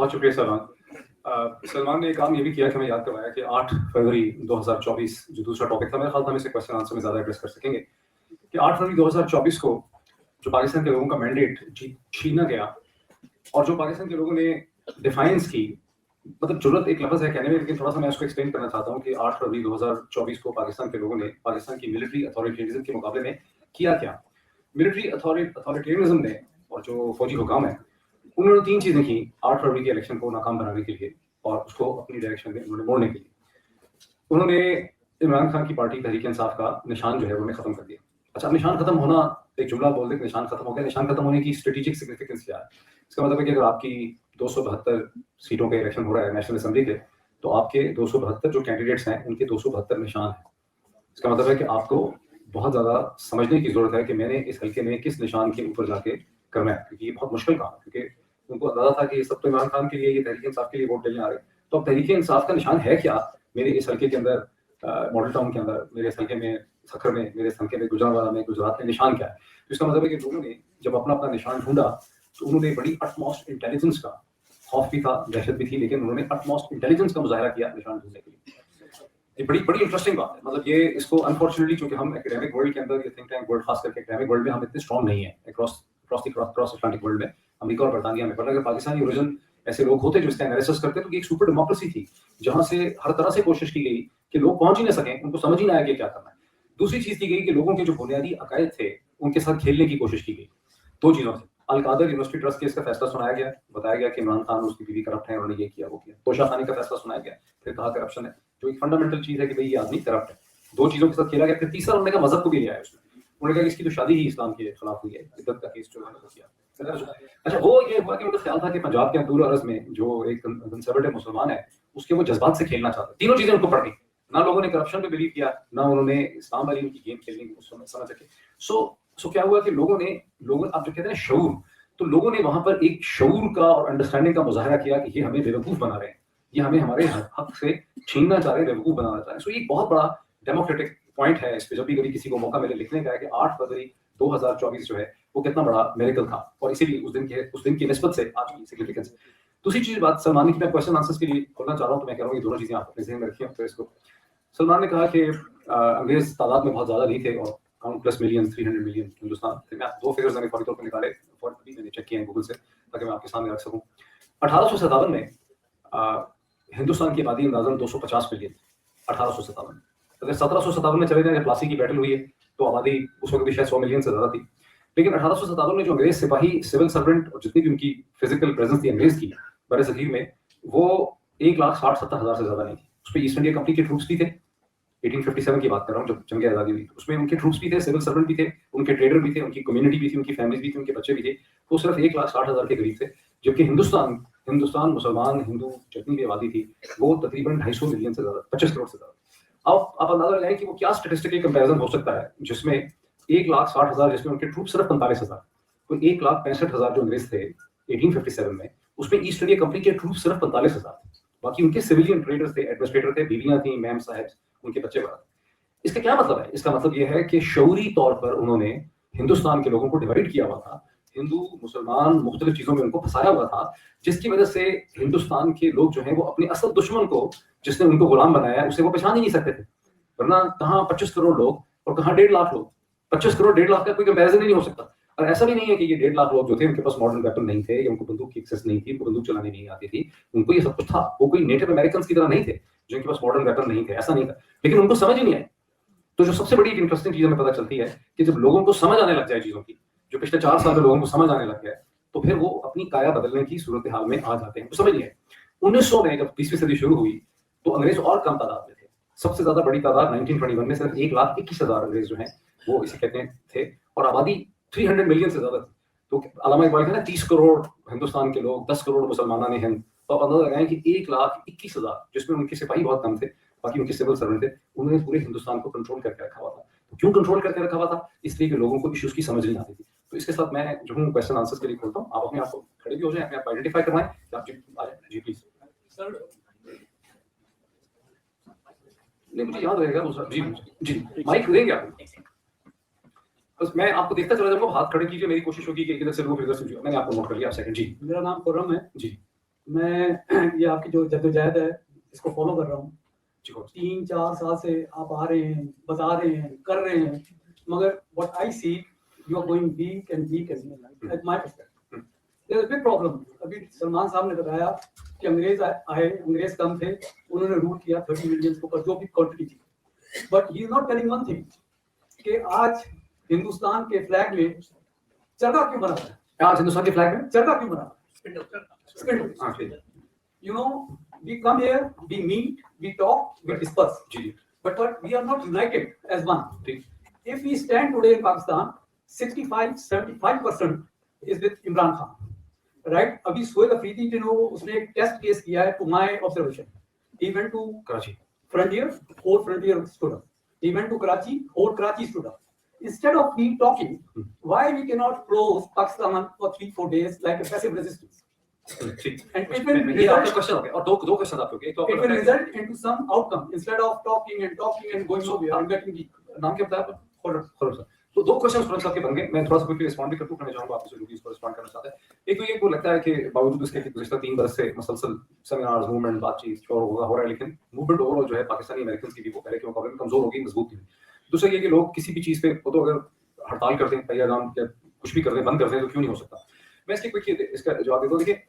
बहुत शुक्रिया सलमान। सलमान ने एक काम ये भी किया कि हमें याद करवाया कि 8 फरवरी 2024 जो दूसरा टॉपिक था, मेरे ख्याल हम इसे क्वेश्चन आंसर में ज़्यादा एड्रेस कर सकेंगे कि 8 फरवरी 2024 को जो पाकिस्तान के लोगों का मैंडेट छीना गया और जो पाकिस्तान के लोगों ने डिफाइंस की, मतलब जरूरत एक लफ्ज़ है कहने में, लेकिन थोड़ा सा मैं उसको एक्सप्लेन करना चाहता हूँ कि 8 फरवरी 2024 को पाकिस्तान के लोगों ने पाकिस्तान की मिलिट्री अथॉरिटेरिज्म के मुकाबले में किया क्या। मिलिट्री अथॉरिटेरिज्म ने और जो फौजी हुकाम है उन्होंने 3 चीज़ें की 8 फरवरी के इलेक्शन को नाकाम बनाने के लिए और उसको अपनी डायरेक्शन में उन्होंने मोड़ने के लिए। उन्होंने इमरान खान की पार्टी तहरीक इंसाफ का निशान जो है उन्होंने खत्म कर दिया। अच्छा, निशान खत्म होना, एक जुमला बोल दे निशान खत्म हो गया, निशान खत्म होने की स्ट्रेटेजिक सिग्निफिकेंस क्या है? इसका मतलब है कि अगर आपकी 272 सीटों का इलेक्शन हो रहा है नेशनल असेंबली के, तो आपके 272 जो कैंडिडेट्स हैं उनके 272 निशान हैं। इसका मतलब है कि आपको बहुत ज़्यादा समझने की ज़रूरत है कि मैंने इस हल्के में किस निशान के ऊपर जाके करना है, क्योंकि ये बहुत मुश्किल काम है। क्योंकि उनको अंदाजा था कि ये सब तो इमरान खान के लिए, ये तहरीक इंसाफ के लिए वोट देने आ रहे, तो अब तहरीक इंसाफ का निशान है क्या मेरे इस हल्के के अंदर, मॉडल टाउन के अंदर, मेरे इस हल्के में सखर में, मेरे इस हल्के में गुजरांवाला में, गुजरात में निशान क्या है। तो इसका मतलब है कि लोगों ने जब अपना अपना निशान ढूंढा तो उन्होंने बड़ी अटमोस्ट इंटेलिजेंस का, खौफ भी था, दहशत भी थी, लेकिन उन्होंने अटमोस्ट इंटेलिजेंस का मुजाहरा किया निशान ढूंढने के लिए। ये बड़ी बड़ी इंटरेस्टिंग बात है। मतलब ये इसको अनफॉर्चुनेटली चूंकि हम एकेडमिक वर्ल्ड के अंदर, ये थिंक टैंक वर्ल्ड, खास करके एकेडमिक वर्ल्ड में हम इतने स्ट्रॉन्ग नहीं है क्रॉस अटलांटिक वर्ल्ड में, अमेरिका और बरतानिया में। पर अगर पाकिस्तानी ओरिजिन ऐसे लोग होते जो इसका एनालिसिस करते तो एक सुपर डेमोक्रेसी थी जहां से हर तरह से कोशिश की गई कि लोग पहुंच ही ना सकें, उनको समझ ही ना आया कि क्या करना है। दूसरी चीज की गई कि लोगों के जो बुनियादी अकायद थे उनके साथ खेलने की कोशिश की गई। 2 चीजों से, अल-कादर यूनिवर्सिटी ट्रस्ट केस का फैसला सुनाया गया, बताया गया कि इमरान खान और उसकी बीवी करप्ट है, उन्होंने ये किया वो किया। तोशा खानी का फैसला सुनाया गया, फिर कहा करप्शन है, जो एक फंडामेंटल चीज है कि भाई ये आदमी करप्ट है। 2 चीजों के साथ खेला गया। फिर तीसरा उन्होंने कहा मजहब को भी लिया है उसमें, उन्होंने कहा कि इसकी तो शादी ही इस्लाम के खिलाफ हुई है, इद्दत का केस जो है वो किया। अच्छा, वो ये हुआ कि उनका ख्याल था कि पंजाब के दूर अरज में जो एक कंजर्वेटिव मुसलमान है उसके वो जज्बात से खेलना चाहते। तीनों चीजें उनको पड़ गई, ना लोगों ने करप्शन पे बिलीव किया, ना उन्होंने इस्लाम वाली उनकी गेम खेलने की उस समय समझ सके। सो क्या हुआ कि लोगों आप जो कहते हैं शऊर, तो लोगों ने वहां पर एक शऊर का और अंडरस्टैंडिंग का मुजाहरा किया कि ये हमें बेवकूफ बना रहे हैं, ये हमें हमारे हक से छीनना चाह रहे हैं, बेवकूफ बनाना चाह रहे हैं। सो ये बहुत बड़ा डेमोक्रेटिक पॉइंट है। इस पे जब भी कभी किसी को मौका मिले लिखने का है कि 8 फरवरी 2024 जो है वो कितना बड़ा मेरेकल था, और इसीलिए उस दिन की निस्बत से आज की सिग्निफिकेंस। दूसरी चीज बात सलमान की मैं क्वेश्चन आंसर्स के लिए खोलना चाह रहा हूँ, तो मैं कह रहा हूँ ये दोनों चीजें आप अपने ज़हन में रखिए। तो इसको सलमान ने कहा कि अंग्रेज तादाद में बहुत ज्यादा नहीं थे और काउंटलेस मिलियन, 300 मिलियन हिंदुस्तान थे। मैं 2 फिगर्स मैंने फौरी तौर पर निकाले, मैंने चेक किए हैं गूगल से, ताकि मैं आपके सामने रख सकूं। 1857 में हिंदुस्तान की आबादी अंदाजन 250 मिलियन। 1857 में, अगर 1757 में चले जाए, प्लासी की बैटल हुई है, तो आबादी उस वक्त भी शायद 100 मिलियन से ज्यादा थी। लेकिन 1857 में जो अंग्रेज सिपाही, सिविल सर्वेंट और जितनी भी उनकी फिजिकल प्रेजेंस थी अंग्रेज की बरसगीर में, वो 1,60,70,000 से ज्यादा नहीं थी। उसमें ईस्ट इंडिया कंपनी के ट्रूप्स भी थे, 1857 की बात कर रहा हूँ जब जंग आजादी हुई, उसमें उनके ट्रूप्स भी थे, सिविल सर्वेंट भी थे, उनके ट्रेडर भी थे, उनकी कम्युनिटी भी थी, उनकी फैमिलीज भी थी, उनके बच्चे भी थे। वो सिर्फ 1,60,000 के करीब थे। जबकि हिंदुस्तान मुसलमान हिंदू जितनी भी आबादी थी वो तकरीबन 250 मिलियन से ज्यादा, 25 करोड़ से ज्यादा। आप अंदाजा लगाएं कि वो क्या स्टेटिस्टिकल कंपैरिजन हो सकता है जिसमें 1,60,000 जिसमें उनके ट्रूप सिर्फ 45,000, तो 1,65,000 जो अंग्रेज थे 1857 में, उसमें ईस्ट इंडिया कंपनी के ट्रूप सिर्फ 45,000, बाकी उनके सिविलियन ट्रेडर्स थे, एडमिनिस्ट्रेटर थे, बीवियां थी, मैम साहब, उनके बच्चे बड़ा। इसका क्या मतलब है? इसका मतलब यह है कि शऊरी तौर पर उन्होंने हिंदुस्तान के लोगों को डिवाइड किया हुआ था, हिंदू मुसलमान मुख्तलिफ चीजों में उनको फंसाया हुआ था, जिसकी वजह से हिंदुस्तान के लोग जो हैं वो अपने असल दुश्मन को, जिसने उनको गुलाम बनाया है, उसे वो पहचान ही नहीं सकते थे। वरना कहाँ 25 करोड़ लोग और कहाँ 1.5 लाख लोग, 25 करोड़ 1.5 लाख का कोई कंपैरिजन ही नहीं हो सकता। और ऐसा भी नहीं है कि ये 1.5 लाख लोग जो थे उनके पास मॉडर्न वेपन नहीं थे, या उनको बंदूक की एक्सेस नहीं थी, उनको बंदूक चलानी नहीं आती थी, उनको ये सब कुछ था। वो कोई नेटिव अमेरिकन की तरह नहीं थे जिनके पास मॉडर्न वेपन नहीं थे, ऐसा नहीं था, लेकिन उनको समझ ही नहीं आई। तो जो सबसे बड़ी इंटरेस्टिंग चीज हमें पता चलती है कि जब लोगों को समझ आने लग जाए चीजों की, जो पिछले 4 साल में लोगों को समझ आने लग गया, तो फिर वो अपनी काया बदलने की सूरत हाल में आ जाते हैं। तो समझिए 1900 में जब 20वीं सदी शुरू हुई तो अंग्रेज और कम तादाद में थे। सबसे ज्यादा बड़ी तादाद 1921 में सिर्फ 1,21,000 अंग्रेज जो हैं वो इसे कहते हैं थे, और आबादी 300 मिलियन से ज्यादा थी। तो अल्लामा इकबाल कहते हैं 30 करोड़ हिंदुस्तान के लोग, 10 करोड़ मुसलमान ने हिंद। तो आप अंदाजा लगाएं कि 1,21,000, जिसमें उनके सिपाही बहुत कम थे, बाकी उनके सिविल सर्वेंट थे, उन्होंने पूरे हिंदुस्तान को कंट्रोल करके रखा हुआ था। तो क्यों कंट्रोल करके रखा हुआ था? इसलिए कि लोगों को इश्यूज की समझ नहीं आती थी। तो इसके साथ मैं जो हूँ क्वेश्चन आंसर्स के लिए खोलता हूँ, आप अपने आप को खड़े भी हो जाएं, अपने आप आइडेंटिफाई करवाएं कि आप जी प्लीज। नहीं, मुझे याद रहेगा जी जी, माइक देंगे आप? बस मैं आपको देखता चला जाऊंगा, हाथ खड़े कीजिए, मेरी कोशिश होगी कि इधर से लोग इधर से। मैंने आपको नोट कर लिया, सेकंड जी। मेरा नाम खुर्रम है जी। मैं ये आपकी जो जद्दोजहद है इसको फॉलो कर रहा हूँ। जी, कौन सा? 3-4 साल से आप आ रहे हैं, बता रहे हैं, कर रहे हैं, मगर what I see you are going weak and weak as my perspective. There is a big problem. अभी सलमान साहब ने बताया कि अंग्रेज आए, अंग्रेज कम थे, उन्होंने रूल किया 30 मिलियन के ऊपर, जो भी क्वांटिटी थी। But he is not telling one thing कि आज हिंदुस्तान के फ्लैग में चरखा क्यों बना है? आज हिंदुस्तान के फ्लैग में चरखा क्यों बना है? हाँ, ठीक। You know, we come here, we meet, we talk, we discuss. Ji, But we are not united as one. ठीक। If we stand today in Pakistan, 65-75% is with Imran Khan. Right? अभी सोहेल अफरीदी जो उसने एक टेस्ट केस किया है, to my observation. He went to Karachi, frontier, whole frontier stood up. He went to Karachi, whole Karachi stood up. Instead of we talking, why we cannot close Pakistan for 3-4 days like a passive resistance? ठीक। And it will ये आपका question हो गया और दो question आपके हो गए। तो it will result into some outcome instead of talking and going nowhere and getting weak. नाम क्या बताया आपने? खोलर सर। तो दो क्वेश्चन खुरम साहब के बन गए। मैं थोड़ा सा क्विकली रिस्पॉन्ड भी कर दूं, मैं चाहूंगा आपसे जो भी इस पर रिस्पॉन्ड करना चाहता है। एक तो ये को लगता है कि बावजूद इसके कि पिछले 3 बरस से मुसलसल सेमिनार्स, मूवमेंट, बातचीत और हो रहा है, लेकिन मूवमेंट ओवरऑल जो है पाकिस्तानी अमेरिकन की भी वो पहले के मुकाबले में कमजोर हो गई, मजबूत नहीं। दूसरा ये कि लोग किसी भी चीज पे तो अगर हड़ताल करते हैं, पैगाम या कुछ भी करते हैं, बंद करते हैं, तो क्यों नहीं हो सकता? मैं इसके क्विक इसका जवाब देता हूं। देखिए,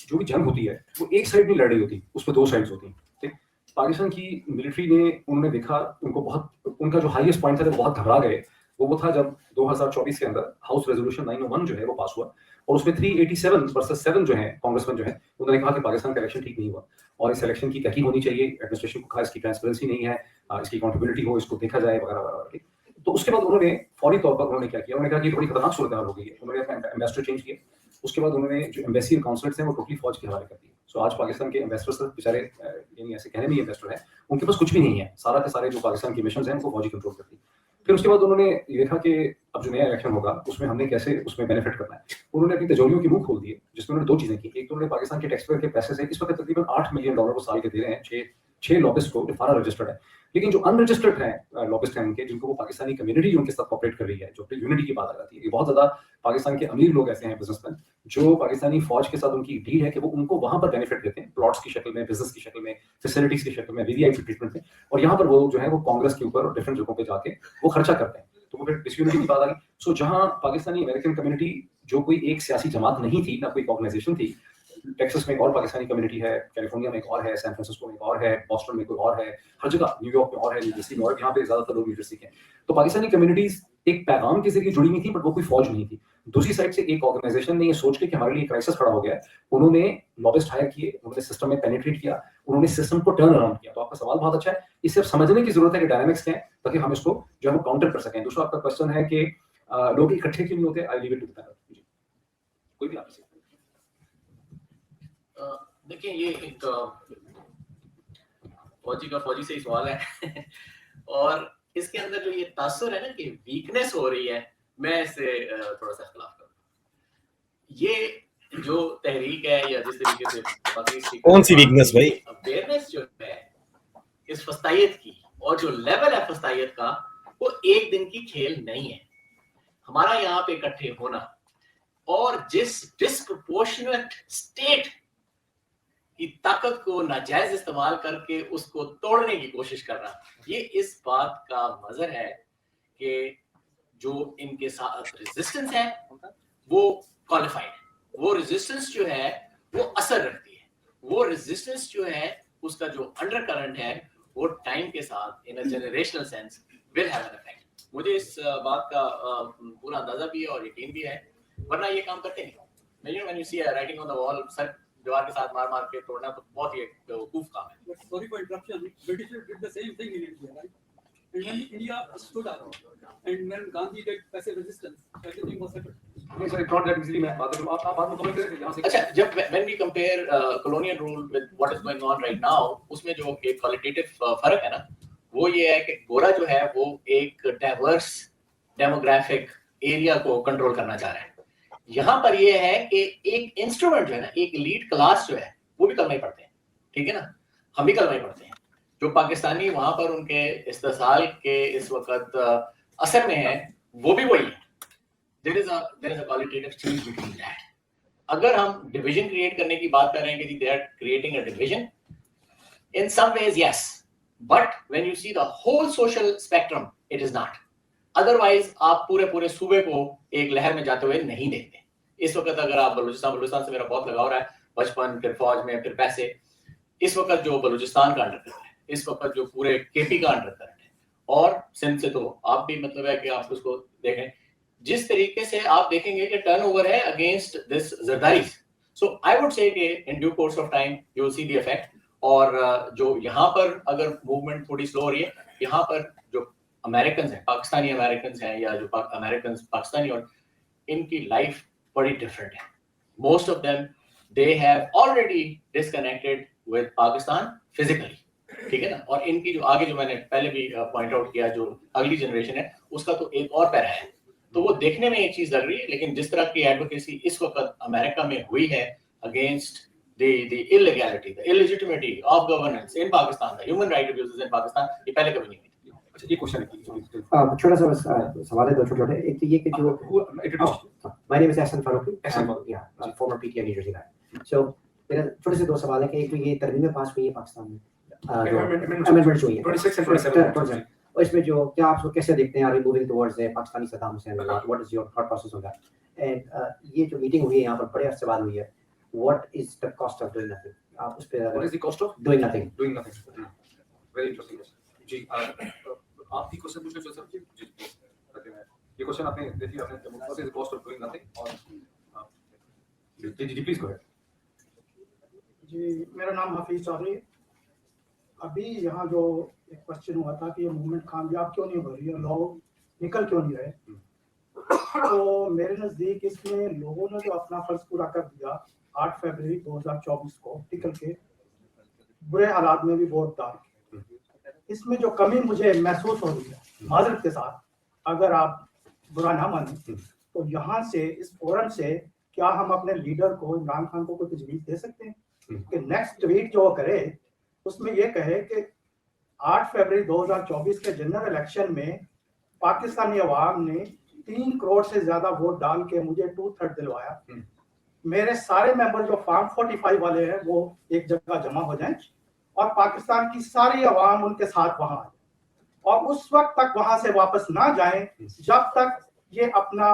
जो भी जंग होती है वो एक साइड नहीं लड़ी होती, उसमें 2 साइड्स होती हैं। ठीक, पाकिस्तान की मिलिट्री ने उन्होंने देखा, उनको बहुत उनका जो हाईएस्ट पॉइंट था, बहुत घबरा गए, वो था जब 2024 के अंदर हाउस रेजोल्यूशन 901 जो है वो पास हुआ और उसमें 387 वर्सेस 7 जो है कांग्रेसमैन जो है उन्होंने कहा कि पाकिस्तान का इलेक्शन ठीक नहीं हुआ और इस इलेक्शन की तहकीक होनी चाहिए, एडमिनिस्ट्रेशन को कहा इसकी ट्रांसपेरेंसी नहीं है, इसकी अकाउंटेबिलिटी हो, इसको देखा जाए वगैरह वगैरह। तो उसके बाद उन्होंने फौरी तौर पर उन्होंने क्या किया, उन्होंने कहा कि थोड़ी खतरनाक सूरत हाल हो गई है, उन्होंने अपना एम्बेसडर चेंज किया। उसके बाद उन्होंने जो एम्बेसी और काउंसलेट्स हैं वो टोटली फौज के हवाले कर दिए। सो आज पाकिस्तान के इन्वेस्टर्स बेचारे, यानी ऐसे कहने में इन्वेस्टर हैं, उनके पास कुछ भी नहीं है, सारा के सारे जो पाकिस्तान के मिशंस हैं उनको फौजी कंट्रोल करती। फिर उसके बाद उन्होंने ये देखा कि अब जो नया इलेक्शन होगा उसमें हमने कैसे उसमें बेनिफिट करना है। उन्होंने अपनी तिजोरियों की मुंह खोल दिए, जिसमें उन्होंने 2 चीजें की। एक तो उन्होंने पाकिस्तान के टैक्स पेयर के पैसे से इस वक्त तकरीबन $8 मिलियन वो साल के दे रहे हैं 6 लॉबिस्ट को, जो फारा रजिस्टर्ड है, लेकिन जो अनरजिस्टर्ड है लॉबिस्ट हैं उनके, जिनको वो पाकिस्तानी कम्युनिटी उनके साथ कॉपरेट कर रही है, जो यूनिटी की बात आ जाती है। बहुत ज्यादा पाकिस्तान के अमीर लोग ऐसे हैं बिजनेसमैन, जो पाकिस्तानी फौज के साथ उनकी डील है कि वो उनको वहां पर बेनिफिट देते हैं, प्लॉट्स की शक्ल में, बिजनेस की शक्ल में, फैसिलिटीज की शक्ल में, वीवीआईपी ट्रीटमेंट में, और यहाँ पर वो जो है वो कांग्रेस के ऊपर और डिफरेंट जगहों पे जाके वो खर्चा करते हैं। तो वो फिर डिसयूनिटी की बात आ गई। सो जहां पाकिस्तानी अमेरिकन कम्युनिटी जो कोई एक सियासी जमात नहीं थी, ना कोई ऑर्गेनाइजेशन थी, टेक्सास में एक और पाकिस्तानी कम्युनिटी है, कैलिफोर्निया में एक और है, सैन फ्रांसिस्को में एक और है, बॉस्टन में कोई और है, हर जगह, न्यूयॉर्क में और है, न्यूजर्सी में और, यहाँ पे ज्यादातर लोग न्यूजर्सी के हैं। तो पाकिस्तानी कम्युनिटीज एक पैगाम के जरिए जुड़ी हुई थी, बट वो कोई फौज नहीं थी। दूसरी साइड से एक ऑर्गेनाइजेशन ने ये सोच के कि हमारे लिए क्राइसिस खड़ा हो गया है, उन्होंने लॉबिस्ट हायर किए, उन्होंने सिस्टम में पेनिट्रेट किया, उन्होंने सिस्टम को टर्न अराउंड किया। तो आपका सवाल बहुत अच्छा है, इसे समझने की जरूरत है कि डायनामिक्स क्या है, ताकि हम इसको जो है वो काउंटर कर सकें। दूसरा आपका क्वेश्चन है कि लोग इकट्ठे क्यों नहीं होते, I leave it to the panel. कोई भी आपसे देखिए, ये एक फौजी से ही सवाल है और इसके अंदर जो ये तासुर है ना कि वीकनेस हो रही है, मैं इससे थोड़ा सा खिलाफ करूँ। ये जो तहरीक है या जिस तरीके से कौन सी वीकनेस भाई? अवेयरनेस जो है इस फस्तायत की और जो लेवल है फस्तायत का, वो एक दिन की खेल नहीं है। हमारा यहाँ पे इकट्ठे होना और जिस डिस्प्रपोर्शनेट स्टेट की ताकत को नाजायज इस्तेमाल करके उसको तोड़ने की कोशिश करना, ये इस बात का मजर है कि जो इनके साथ रेजिस्टेंस है वो क्वालिफाइड है, वो रेजिस्टेंस जो है वो असर रखती है, वो रेजिस्टेंस जो है उसका जो अंडर करंट है वो टाइम के साथ in a generational sense will have an effect. मुझे इस बात का पूरा अंदाजा भी है और यकीन भी है, वरना ये काम करते नहीं। When you see writing on the wall, sir दीवार के साथ मार के तोड़ना तो बहुत ही बेवकूफ काम है। But sorry for interruption, British did the same thing in India, right? And when India stood up, and when Gandhi did passive resistance, everything was settled. नहीं सर, not that easily। मैं बात करूं, आप बात में कमेंट करें यहाँ से। अच्छा, जब when we compare colonial rule with what is going on right now, उसमें जो एक qualitative फर्क है ना, वो ये है कि गोरा जो है वो एक डाइवर्स डेमोग्राफिक एरिया को कंट्रोल करना चाह रहा है। यहाँ पर ये है कि एक इंस्ट्रूमेंट जो है ना, एक एलीट क्लास जो है वो भी कलमा ही पढ़ते हैं, ठीक है ना, हम भी कलमा ही पढ़ते हैं। जो पाकिस्तानी वहां पर उनके इस्तेसाल के इस वक्त असर में है, वो भी वही है। There is a qualitative change between that. अगर हम डिवीजन क्रिएट करने की बात कर रहे हैं कि they are creating a division, in some ways yes, but when you see the whole social spectrum it is not. Otherwise आप पूरे सूबे को एक लहर में जाते हुए नहीं देखते। इस वक्त अगर आप बलूचिस्तान से मेरा बहुत लगाव रहा है, बचपन, फिर फौज में, फिर पैसे। इस वक्त जो बलूचिस्तान का अंडर करंट है, इस वक्त जो पूरे केपी का अंडर करंट है, और सिंध से तो आप भी मतलब है कि आप उसको देखें, जिस तरीके से आप देखेंगे कि टर्नओवर है against this Zardaris. So I would say कि in due course of time you will see the effect. और जो यहाँ पर अगर मूवमेंट थोड़ी स्लो हो रही है, यहाँ पर जो अमेरिकन हैं, पाकिस्तानी अमेरिकन हैं, या जो अमेरिकन पाकिस्तानी, और इनकी लाइफ बड़ी डिफरेंट है। Most of them they have already disconnected with Pakistan physically, ठीक है ना। और इनकी जो आगे, जो मैंने पहले भी पॉइंट आउट किया, जो अगली जनरेशन है उसका तो एक और पैरा है, तो वो देखने में एक चीज लग रही है, लेकिन जिस तरह की एडवोकेसी इस वक्त अमेरिका में हुई है against the illegality, the illegitimacy of governance in Pakistan, the human right abuses in Pakistan, ये पहले कभी नहीं हुई थी। अच्छा, ये क्वेश्चन है, छोटा सा सवाल है, दो छोटे-छोटे। एक तो ये कि जो my name is Ahsan Faruqi, yeah, former PTI New Jersey guy. So मेरा छोटे से दो सवाल है कि एक तो ये तरमीमें पास हुई है पाकिस्तान में, अमेंडमेंट हुई है 26 and 27, और इसमें जो क्या आप उसको कैसे देखते हैं, moving towards Pakistani Saddam Hussain, what is your thought process on that? And ये जो मीटिंग हुई है यहाँ पर बड़े अरसे बाद हुई है, what is the cost of doing nothing? आप उस पे what is the cost of doing nothing? doing nothing? Very interesting question जी। आप भी क्वेश्चन पूछ रहे हो सर जी? ये क्वेश्चन आपने देखिए, आपने what is the cost of doing nothing, और जी प्लीज गो अहेड। जी, मेरा नाम हफीज चौधरी। अभी यहाँ जो एक क्वेश्चन हुआ था कि ये मूवमेंट कामयाब क्यों नहीं हो रही है, लोग निकल क्यों नहीं रहे, तो मेरे नज़दीक इसमें लोगों ने जो अपना फर्ज पूरा कर दिया 8 फरवरी 2024 को टिकल के बुरे हालात में भी वोट डाल के, इसमें जो कमी मुझे महसूस हो रही है, माजरत के साथ अगर आप बुरा ना माने, तो यहाँ से इस फोरम से क्या हम अपने लीडर को, इमरान खान को कोई तजवीज़ दे सकते हैं कि नेक्स्ट ट्वीट जो करे उसमें ये कहे कि 8 फरवरी 2024 के जनरल इलेक्शन में पाकिस्तानी अवाम ने 3 करोड़ से ज्यादा वोट डाल के मुझे 2/3 दिलवाया, मेरे सारे मेंबर जो फार्म 45 वाले हैं वो एक जगह जमा हो जाएं और पाकिस्तान की सारी अवाम उनके साथ वहां आए, और उस वक्त तक वहां से वापस ना जाएं जब तक ये अपना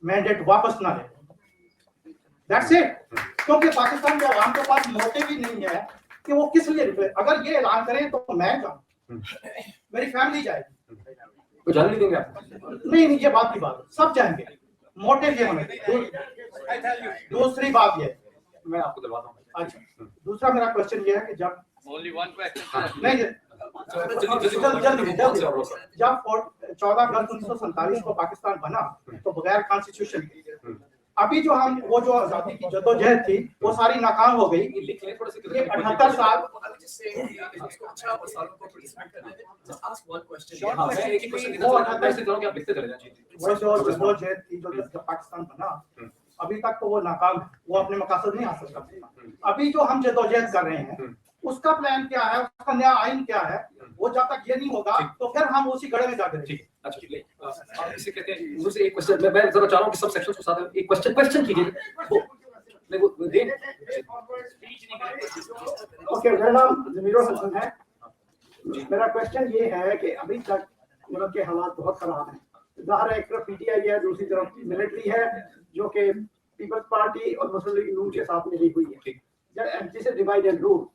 मैंडेट वापस ना ले। That's it। क्योंकि पाकिस्तान के अवाम के पास मोटिव ही नहीं है कि वो किस लिए निकले। अगर ये ऐलान करें तो मैं जाऊं, मेरी फैमिली जाएगी, तो जाने नहीं देंगे आप? नहीं, ये बात की बात है, सब जाएंगे, मोटिव ये होना चाहिए। दूसरी बात ये, मैं आपको दिलवाता हूँ। अच्छा, दूसरा मेरा क्वेश्चन ये है कि जब नहीं जल्दी जब 14 अगस्त 1947 को पाकिस्तान बना तो बगैर कॉन्स्टिट्यूशन, अभी जो हम वो जो आजादी की जद्दोजहद थी वो सारी नाकाम हो गई। ये 78 साल जद्दोजहद थी जो जब पाकिस्तान बना, अभी तक तो वो नाकाम, वो अपने मकासद नहीं हासिल कर सकता। अभी जो हम जद्दोजहद कर रहे हैं उसका प्लान क्या है, उसका नया आइन क्या है, वो जब तक ये नहीं होगा तो फिर हम उसी गड़े में जाकर। ठीक, अच्छा, इसे कहते हैं मुझे एक क्वेश्चन, मैं जरा चाह रहा हूं कि सब सेक्शंस को साथ में एक क्वेश्चन कीजिए। वो दे ओके, मेरा नाम जमीरुल हसन है। मेरा क्वेश्चन ये है कि अभी तक मुल्क के हालात बहुत खराब हैं। ज़ाहिर है एक तरफ पीटीआई है, दूसरी तरफ मिलिट्री है जो कि पीपल्स पार्टी और मुस्लिम लीग नून के साथ मिली हुई है, जिसे डिवाइड एंड रूल।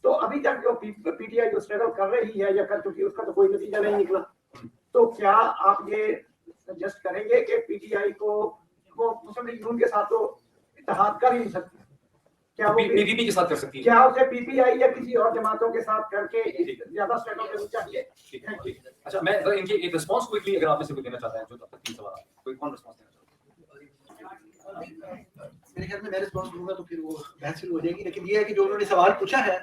तो अभी तक जो पीटीआई जो स्ट्रगल कर रही है या कर चुकी है उसका तो कोई नतीजा नहीं निकला। तो क्या आप ये सजेस्ट करेंगे कि पीटीआई को मुस्लिम लीग नून के साथ तो इत्तेहाद कर ही नहीं सकती, क्या वो पीपीपी के साथ कर सकती है? क्या उसे पीपीआई या किसी और जमातों के साथ करके ज्यादा स्ट्रगल करनी चाहिए? ठीक है। अच्छा, मैं जरा इनकी एक रिस्पांस क्विकली अगर आप में से कोई देना चाहता है, जो तब तक 3 सवाल कोई कौन रिस्पांस देना चाहता है? मेरे ख्याल में मैं रिस्पॉन्स दूंगा तो फिर वो बहस शुरू हो जाएगी। लेकिन ये है कि जो उन्होंने सवाल पूछा है,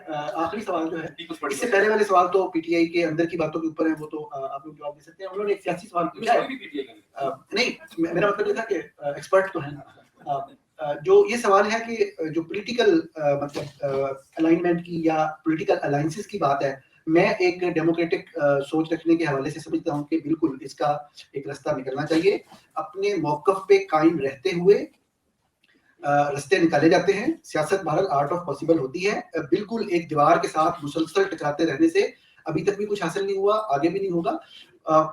आखिरी सवाल जो है, इससे पहले वाले सवाल तो पीटीआई के अंदर की बातों के ऊपर है, वो तो आप लोग जवाब दे सकते हैं। उन्होंने एक सियासी सवाल पूछा है, नहीं मेरा मतलब ये था कि एक्सपर्ट तो है, जो ये सवाल है कि जो पॉलिटिकल मतलब अलाइनमेंट की या पॉलिटिकल अलायंसेस की बात है, मैं एक डेमोक्रेटिक सोच रखने के हवाले से समझता हूँ कि बिल्कुल इसका एक रास्ता निकलना चाहिए, अपने मौक़िफ़ पे कायम रहते हुए रास्ते निकाले जाते हैं। सियासत बहरहाल आर्ट ऑफ पॉसिबल होती है। बिल्कुल एक दीवार के साथ मुसलसल टकराते रहने से अभी तक भी कुछ हासिल नहीं हुआ, आगे भी नहीं होगा।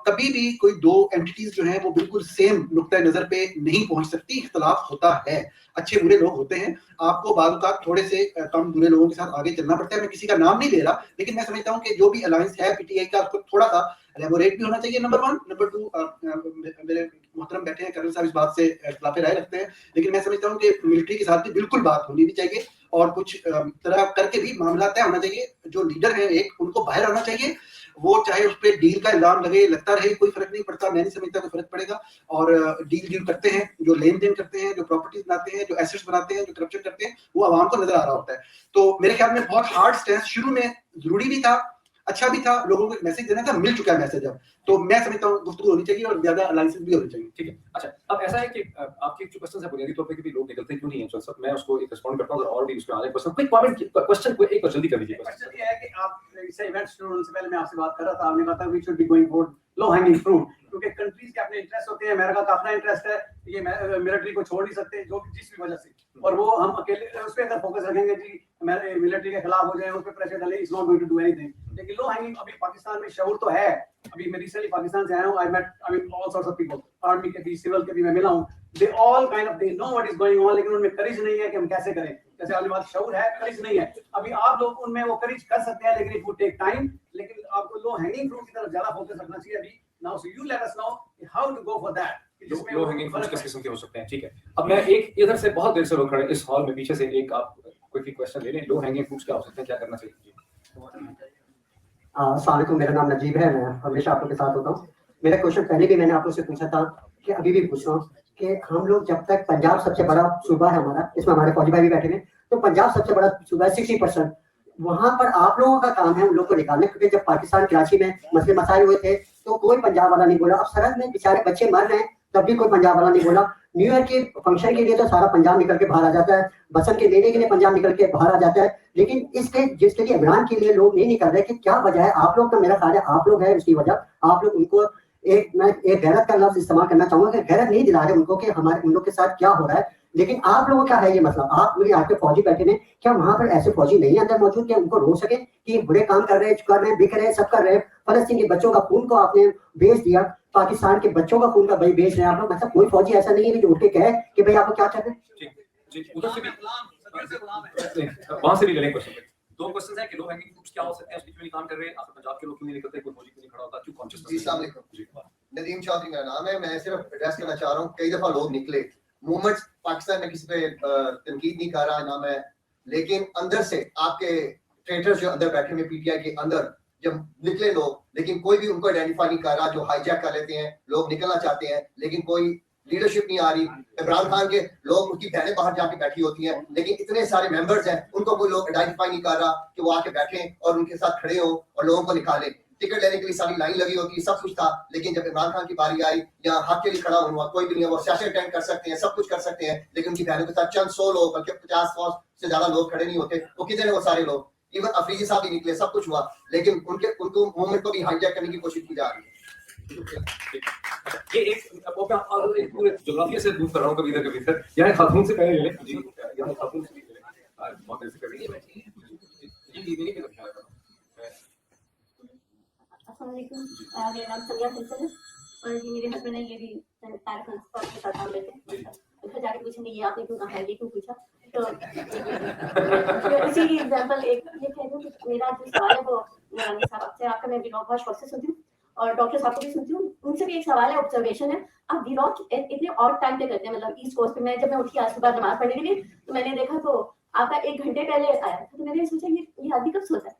कभी भी कोई दो एंटिटीज जो हैं वो बिल्कुल सेम नुक्ता नजर पे नहीं पहुंच सकती, इख्तलाफ होता है, अच्छे बुरे लोग होते हैं, आपको बाद का थोड़े से कम बुरे लोगों के साथ आगे चलना पड़ता है। मैं किसी का नाम नहीं ले रहा, लेकिन मैं समझता हूँ कि जो भी अलायंस है पीटीआई का, उसको थोड़ा सा एलेबोरेट भी होना चाहिए, नंबर 1। नंबर 2, मेरे मोहतरम बैठे हैं कर्नल साहब, इस बात से इख्तिलाफ राय रखते हैं, लेकिन मैं समझता हूँ कि मिलिट्री के साथ भी बिल्कुल बात होनी भी चाहिए और कुछ तरह करके भी मामला तय होना चाहिए। जो लीडर है एक, उनको बाहर आना चाहिए, वो चाहे उस पर डील का इल्जाम लगे, लगता रहे, कोई फर्क नहीं पड़ता, मैं नहीं समझता कोई फर्क पड़ेगा। और डील करते हैं, जो लेन देन करते हैं, जो प्रॉपर्टीज बनाते हैं, जो एसेट्स बनाते हैं, जो करप्शन करते हैं, वो आवाम को नजर आ रहा होता है। तो मेरे ख्याल में बहुत हार्ड स्टैंड शुरू में जरूरी भी था, अच्छा भी था, लोगों को मैसेज देना था, मिल चुका है मैसेज अब। तो मैं समझता हूँ गुफ्तगू होनी चाहिए और ज्यादा अलायंसेस भी होनी चाहिए। ठीक है, अच्छा अब ऐसा है कि आपकी जो क्वेश्चन है बुनियादी तौर पे कि भी लोग निकलते क्यों नहीं हैं, सर मैं उसको एक रिस्पॉन्ड करता हूं और भी उसमें आगे क्वेश्चन कोई कमेंट क्वेश्चन कोई एक जल्दी कर दीजिए। क्वेश्चन ये है कि आप इससे इवेंट शुरू होने से पहले मैं आपसे बात कर रहा था, आपने कहा था we should be going for low hanging fruit, क्योंकि कंट्रीज के अपने इंटरेस्ट होते हैं, अमेरिका का अपना इंटरेस्ट है, ये मिलिट्री को छोड़ नहीं सकते जो जिस भी वजह से, और वो हम अकेले उस पे अगर फोकस रखेंगे जी मिलिट्री के खिलाफ हो जाए, उस पे प्रेशर डालें, is not going to do anything. लेकिन लो हैंगिंग अभी पाकिस्तान में शऊर तो है। अभी मैं रिसेंटली पाकिस्तान से आया हूं, I mean all sorts of people, army के भी, सिविल के भी मैं मिला हूं, they all kind of they know what is going on, लेकिन उनमें करेज नहीं है कि हम कैसे करें। जैसे आपने बात शऊर है, करेज नहीं है। अभी आप लोग उनमें वो करेज कर सकते हैं, लेकिन इट वुड टेक टाइम। लेकिन आपको लो हैंगिंग फ्रूट की तरफ ज्यादा फोकस रखना चाहिए अभी। Now so you let us know how to go for that. Low hanging fruits किस किस्म के हो सकते हैं, ठीक है। अब मैं एक इधर से बहुत देर से लोग खड़े इस हॉल में, पीछे से एक आप कोई भी क्वेश्चन ले लें, लो हैंगिंग फ्रूट्स क्या हो सकते हैं, क्या करना चाहिए? अस्सलाम वालेकुम, मेरा नाम नजीब है, मैं हमेशा आप लोग के साथ होता हूँ। मेरा क्वेश्चन पहले भी मैंने आप लोग से पूछा था कि अभी भी पूछ रहा हूँ कि हम लोग जब तक पंजाब सबसे बड़ा सूबा है हमारा, इसमें हमारे फौजी भाई भी बैठे हैं, तो पंजाब सबसे बड़ा सूबा है 60%, वहां पर आप लोगों का काम है उन लोग को निकालने, क्योंकि जब पाकिस्तान कराची में मसले मसाइल हुए थे तो कोई पंजाब वाला नहीं बोला। अब सरहद में बेचारे बच्चे मर रहे हैं तब भी कोई पंजाब वाला नहीं बोला। न्यू ईयर के फंक्शन के लिए तो सारा पंजाब निकल के बाहर आ जाता है, बसंत के मेले के लिए पंजाब निकल के बाहर आ जाता है, लेकिन इसके जिसके लिए इमरान के लिए लोग नहीं निकल रहे कि क्या वजह है? आप लोग का मेरा ख्याल है आप लोग है उसकी वजह। आप लोग उनको मैं एक गैरत का लफ्ज इस्तेमाल करना चाहूंगा कि गैरत नहीं दिला रहे उनको कि हमारे उन लोग के साथ क्या हो रहा है, लेकिन आप लोगों का है ये मसला। आप लोग यहाँ पे फौजी बैठे हैं, क्या वहां पर ऐसे फौजी नहीं अंदर मौजूद कि उनको रोक सके कि बुरे काम कर रहे हैं, बिक रहे हैं, सब कर रहे हैं? फलस्तीन के बच्चों का खून को आपने बेच दिया, पाकिस्तान के बच्चों का खून का भाई बेच रहे हैं आप लोग। मतलब कोई फौजी ऐसा नहीं है जो उठ के कहे कि भाई आपको क्या चाहते हैं। उधर से भी वहां से भी ले लें क्वेश्चन। दो क्वेश्चन है कि लो हैंगिंग फ्रूट्स क्या हो सकते हैं, उसके क्यों नहीं काम कर रहे हैं, आप पंजाब के लोग क्यों नहीं निकलते, कोई फौजी क्यों नहीं खड़ा होता, क्यों कॉन्शियस? जी अस्सलाम वालेकुम, नदीम चौधरी मेरा नाम है। मैं सिर्फ एड्रेस करना चाह रहा हूँ, कई दफा लोग निकले, मूवमेंट पाकिस्तान में किसी पे तनकीद नहीं कर रहा ना मैं, लेकिन अंदर से आपके ट्रेटर्स जो अंदर बैठे हुए पीटीआई के अंदर जब निकले लोग, लेकिन कोई भी उनको आइडेंटिफाई नहीं कर रहा, जो हाईजैक कर लेते हैं, लोग निकलना चाहते हैं लेकिन कोई लीडरशिप नहीं आ रही। इमरान खान के लोग, उनकी बहनें बाहर जाके बैठी होती हैं, लेकिन इतने सारे मेंबर्स हैं, उनको कोई लोग आइडेंटिफाई नहीं कर रहा कि वो आके बैठे और उनके साथ खड़े हो और लोगों को निकालें। टिकट लेने के लिए सारी लाइन लगी होती है, सब कुछ था, लेकिन जब इमरान खान की बारी आई या हक के लिए खड़ा हुआ, कोई भी नहीं है। वो सेशन अटेंड कर सकते हैं, सब कुछ कर सकते हैं, लेकिन उनकी बहनों के साथ चंद 100 लोग, बल्कि 50-100 से ज्यादा लोग खड़े नहीं होते। वो कितने वो सारे लोग, इवन अफरीदी साहब भी निकले, सब कुछ हुआ, लेकिन उनको मूवमेंट को भी हाईजैक करने की कोशिश की जा रही है। ये एक पूरे ज्योग्राफिया से दूर कर रहा हूँ, कभी इधर कभी इधर। यहाँ खातून से पहले ले लें जी, यहाँ खातून से भी ले लें, बहुत देर से कर रही है मेरा नाम सलिया फैसल है और ये मेरे हस्बैंड है, ये भी तारक के साथ काम लेते हैं। घर जाके पूछेंगे ये आपने क्यों कहा है, ये क्यों पूछा, तो इसी की एग्जांपल एक ये कह दूं कि मेरा जो सवाल है वो नूरानी साहब आपसे, आपका मैं व्लॉग बहुत शौक से सुनती हूँ और डॉक्टर साहब को भी सुनती हूँ, उनसे भी एक सवाल है, ऑब्जर्वेशन है। आप व्लॉग इतने ऑड टाइम पे करते हैं, मतलब ईस्ट कोस्ट पे। मैं जब मैं उठी आज सुबह नमाज पढ़ने के लिए तो मैंने देखा तो आपका 1 घंटे पहले आया था, तो मैंने सोचा ये आदमी कब सोता है,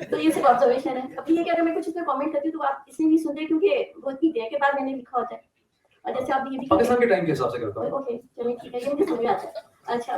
तो ये सिर्फ ऑब्जर्वेशन है। अब ये कि अगर मैं कुछ इसमें कमेंट करती हूँ तो आप इसलिए नहीं सुनते क्योंकि वो इतनी देर के बाद मैंने लिखा होता है, और जैसे आप ये भी पाकिस्तान के टाइम के हिसाब से करता हूं। ओके चलिए ठीक है, ये मुझे समझ आता है। अच्छा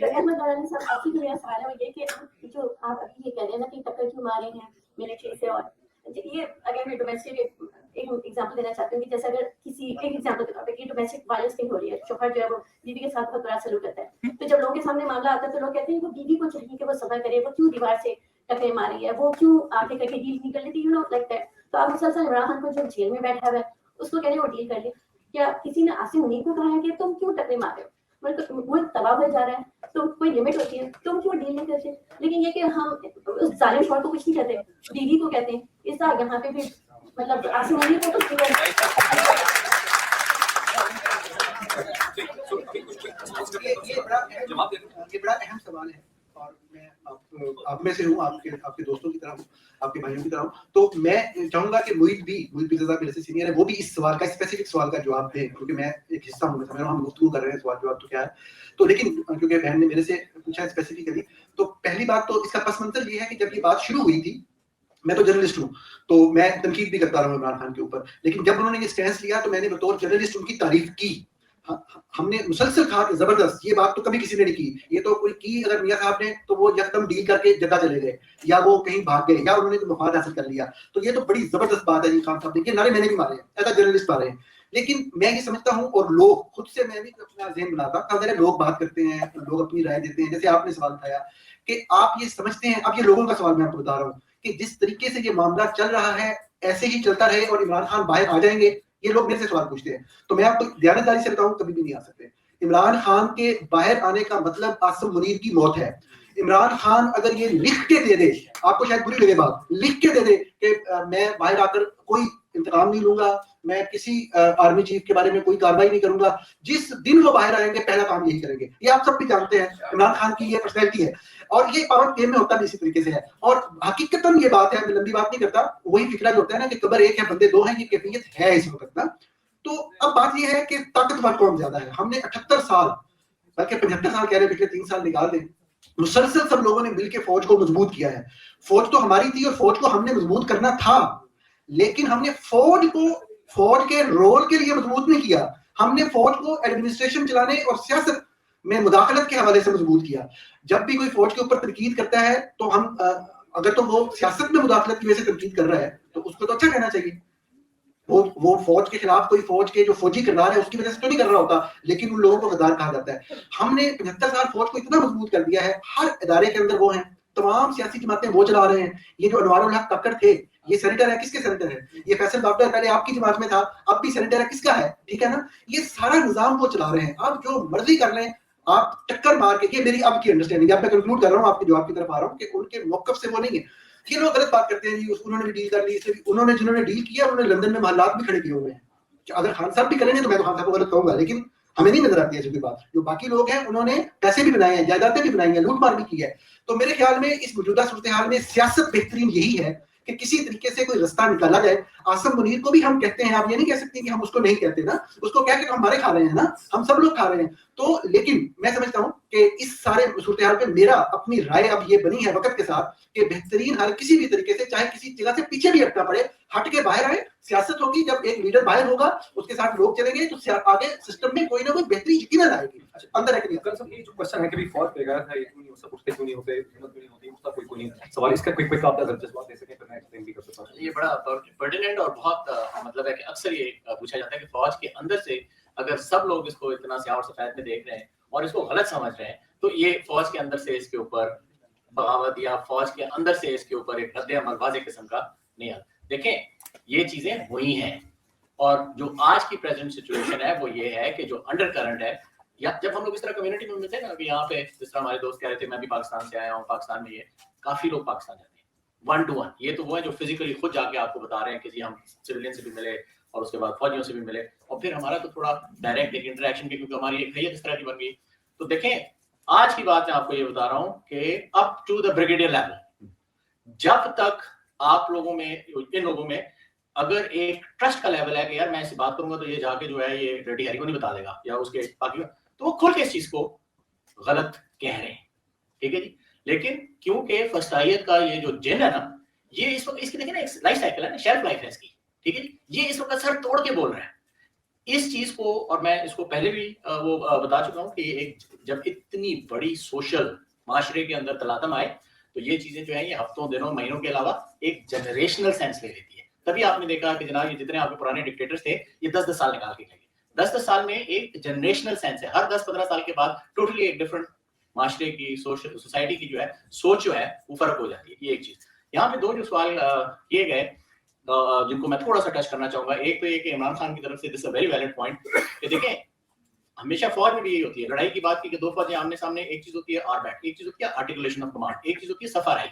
अहमद दरानी साहब, आपकी जो मेरा सवाल है वो ये कि जो आप अभी ये कह रहे हैं ना कि टक्कर क्यों मारे हैं मिलिट्री से, और ये अगर मैं डोमेस्टिक एक एग्जांपल देना चाहती हूँ कि जैसे अगर किसी एक एग्जांपल के तौर पे कि डोमेस्टिक वायलेंस नहीं हो रही है, शौहर जो है वो बीवी के साथ बहुत बुरा सलूक करता है, तो जब लोगों के सामने मामला आता है तो लोग कहते हैं वो बीवी को चाहिए कि वो सब्र करे, वो क्यों दीवार से टकरे मारी है, वो क्यों आगे करके डील नहीं कर लेती, यू नो लाइक दैट। तो आप मुसलसल इमरान खान को जो जेल में बैठा हुआ है उसको कह रहे हैं वो डील कर ले, क्या किसी ने आसिम मुनीर को कहा है कि तुम क्यों टकरे मार रहे हो, मतलब वो तबाह हो जा रहा है तो कोई लिमिट होती है, तुम क्यों डील नहीं करते? लेकिन ये कि हम उस जालिम शौहर को कुछ नहीं कहते, बीवी को कहते हैं। इस तरह यहाँ पे भी मतलब आसिम मुनीर को कुछ नहीं ये बड़ा अहम सवाल है और मैं आप में से हूँ, आपके दोस्तों की तरह हूँ, आपके भाइयों की तरह हूँ, तो मैं चाहूंगा कि मुईद साहब मेरे से सीनियर है, वो भी इस सवाल का स्पेसिफिक सवाल का जवाब दें, क्योंकि मैं एक हिस्सा हूँ, हम गुफ्तगू कर रहे हैं, सवाल जवाब तो क्या है। तो लेकिन क्योंकि बहन ने मेरे से पूछा स्पेसिफिकली, तो पहली बात तो इसका पस मंजर ये है कि जब ये बात शुरू हुई थी, मैं तो जर्नलिस्ट हूँ तो मैं तनकीद भी करता रहा हूँ इमरान खान के ऊपर, लेकिन जब उन्होंने ये स्टैंस लिया तो मैंने बतौर जर्नलिस्ट उनकी तारीफ की। हमने मुसलसल कहा कि जबरदस्त, ये बात तो कभी किसी ने नहीं की, ये तो कोई की अगर मियां साहब ने तो वो यकदम डील करके जद्दा चले गए या वो कहीं भाग गए या उन्होंने तो मफाद हासिल कर लिया, तो ये तो बड़ी जबरदस्त बात है। खान साहब ने ये नारे मैंने भी मारे हैं, ऐसा जर्नलिस्ट मारे हैं, लेकिन मैं ये समझता हूँ और लोग खुद से, मैं भी अपना ज़हन बनाता, अगर लोग बात करते हैं, लोग अपनी राय देते हैं, जैसे आपने सवाल उठाया कि आप ये समझते हैं, अब ये लोगों का सवाल मैं आपको बता रहा हूँ कि जिस तरीके से ये मामला चल रहा है ऐसे ही चलता रहे और इमरान खान बाहर आ जाएंगे, ये लोग मेरे से सवाल पूछते हैं, तो मैं आपको दयानतदारी से बताऊं कभी भी नहीं आ सकते। इमरान खान के बाहर आने का मतलब आसिम मुनीर की मौत है। इमरान खान अगर ये लिख के दे दे, आपको शायद बुरी लगे बात, लिख के दे दे कि मैं बाहर आकर कोई इंतकाम नहीं लूंगा, मैं किसी आर्मी चीफ के बारे में कोई कार्रवाई नहीं करूंगा, जिस दिन वो बाहर आएंगे पहला काम यही करेंगे। ये आप सब भी जानते हैं, इमरान खान की ये पर्सनैलिटी है और ये पावर गेम में होता भी इसी तरीके से है। और हकीकतन ये बात है, मैं लंबी बात नहीं करता, वही फिक्रा जो होता है ना कि कब्र एक है बंदे दो हैं, ये कैफियत है इस वक्त ना। तो अब बात ये है कि ताकतवर कौन ज्यादा है। हमने 78 साल बल्कि 75 साल कह रहे, पिछले 3 साल निकाल दें, मुसलसल सब लोगों ने मिलकर फौज को मजबूत किया है। फौज तो हमारी थी और फौज को हमने मजबूत करना था, लेकिन हमने फौज को फौज के रोल के लिए मजबूत नहीं किया, हमने फौज को एडमिनिस्ट्रेशन चलाने और सियासत में मुदाखलत के हवाले से मजबूत किया। जब भी कोई फौज के ऊपर तनकीद करता है तो हम अगर तो वो सियासत में मुदाखलत की वजह से तनकीद कर रहा है तो उसको तो अच्छा कहना चाहिए। वो फौज के खिलाफ कोई फौज के जो फौजी किरदार है उसकी वजह से तो नहीं कर रहा होता, लेकिन उन लोगों को गद्दार कहा जाता है। हमने 75 साल फौज को इतना मजबूत कर दिया है, हर इदारे के अंदर वो हैं, तमाम सियासी जमातें वो चला रहे हैं। ये जो अनवारुल हक कक्कड़ थे, ये सेनेटर है, किसके सेनेटर है? ये फैसल डॉक्टर पहले आपकी जमात में था, अब भी सेनेटर है, किसका है? ठीक है ना, ये सारा निजाम वो चला रहे हैं। आप जो मर्जी कर लें, आप टक्कर मार के, ये मेरी अब की अंडरस्टैंडिंग, अब मैं कंक्लूड कर रहा हूँ, आपके जवाब की तरफ आ रहा हूँ कि उनके मौकफ से वो नहीं है। ये लोग गलत बात करते हैं जी, उन्होंने भी डील कर ली, इससे भी उन्होंने जिन्होंने डील किया उन्होंने लंदन में महल्लात भी खड़े किए हुए हैं। अगर खान साहब भी करेंगे तो मैं तो खान साहब को गलत कहूंगा, लेकिन हमें नहीं नजर आती ऐसी कोई बात। जो बाकी लोग हैं उन्होंने पैसे भी बनाए हैं, जायदादें भी बनाई हैं, लूट मार भी की है। तो मेरे ख्याल में इस मौजूदा सूरत हाल में सियासत बेहतरीन यही है कि किसी तरीके से कोई रास्ता निकाला जाए। आसिम मुनीर को भी हम कहते हैं, आप ये नहीं कह सकते कि हम उसको नहीं कहते ना, उसको कह के तो हमारे खा रहे हैं ना, हम सब लोग खा रहे हैं। तो लेकिन मैं समझता हूँ कि इस सारे सूरत हाल पे मेरा अपनी राय अब ये बनी है वक्त के साथ कि बेहतरीन हाल किसी भी तरीके से, चाहे किसी जगह से पीछे भी हटना पड़े, हट के बाहर आए। सियासत होगी, जब एक लीडर बाहर होगा उसके साथ लोग चलेंगे तो आगे सिस्टम में कोई ना कोई बेहतरी यकीनन आएगी। अंदर है कि नहीं? सर ये जो क्वेश्चन है कि भी फौज पे गया था, ये क्यों नहीं सब उठते क्यों नहीं होते, हिम्मत क्यों नहीं होती, उसका कोई नहीं सवाल। इसका क्विक आप जवाब दे सकें तो मैं एक्सप्लेन भी कर सकता हूं। ये बड़ा पर्टिनेंट और बहुत मतलब है कि अक्सर ये पूछा जाता है कि फौज के अंदर से अगर सब लोग इसको इतना स्याह और सफेद में देख रहे हैं और इसको गलत समझ रहे हैं, तो ये फौज के अंदर से इसके ऊपर बगावत या फौज के अंदर से इसके ऊपर एक रद्द अमल वाज़ेह किस्म का नहीं आता। देखें, ये चीजें हुई हैं और जो आज की प्रेजेंट सिचुएशन है वो ये है कि जो अंडर करंट है, या जब हम लोग इस तरह कम्युनिटी में मिलते हैं ना, कि यहाँ पे जिस तरह हमारे दोस्त कह रहे थे, मैं भी पाकिस्तान से आया हूँ, पाकिस्तान में ये काफी लोग पाकिस्तान जाते हैं 1 to 1। ये तो वो है जो फिजिकली खुद जाके आपको बता रहे हैं कि जी हम सिविलियन से भी मिले और उसके बाद फौजियों से भी मिले, और फिर हमारा तो थोड़ा डायरेक्ट एक इंटरेक्शन की, क्योंकि हमारी एक हैयत इस तरह की बन गई। तो देखें, आज की बात मैं आपको ये बता रहा हूँ कि up to the brigadier level, जब तक आप लोगों में, इन लोगों में अगर एक ट्रस्ट का लेवल है कि यार मैं इससे बात करूंगा तो ये जाके जो है ये रेड्डी हैरी को नहीं बता देगा या उसके बाकी, तो वो खुल के इस चीज को गलत कह रहे हैं, ठीक है जी। लेकिन क्योंकि फस्तायत का ये जो जिन है ना, ये इस वक्त इसकी देखिए ना, एक लाइफ साइकिल है ना, शेल्फ लाइफ है इसकी, ठीक है जी। ये इस वक्त सर तोड़ के बोल रहे हैं इस चीज को, और मैं इसको पहले भी वो बता चुका हूँ कि एक जब इतनी बड़ी सोशल माशरे के अंदर तलातम आए तो ये चीजें जो है ये हफ्तों, दिनों, महीनों के अलावा एक जनरेशनल सेंस ले लेती है। तभी आपने देखा कि जनाब ये जितने आपके पुराने डिक्टेटर्स थे ये 10-10 साल निकाल के गए। 10-10 साल में एक जनरेशनल सेंस है, हर 10-15 साल के बाद टोटली एक डिफरेंट माशरे की, सोसाइटी की जो है सोच जो है वो फर्क हो जाती है। ये एक चीज। यहाँ पे दो जो सवाल किए गए, जिनको मैं थोड़ा सा टच करना चाहूंगा। एक तो ये कि इमरान खान की तरफ से this a very valid point कि देखें हमेशा फौज में भी यही होती है, लड़ाई की बात की कि दो फौजें आमने सामने, एक चीज होती है आरबैट, एक चीज होती है आर्टिकुलेशन ऑफ कमांड, एक चीज होती है सफाराई।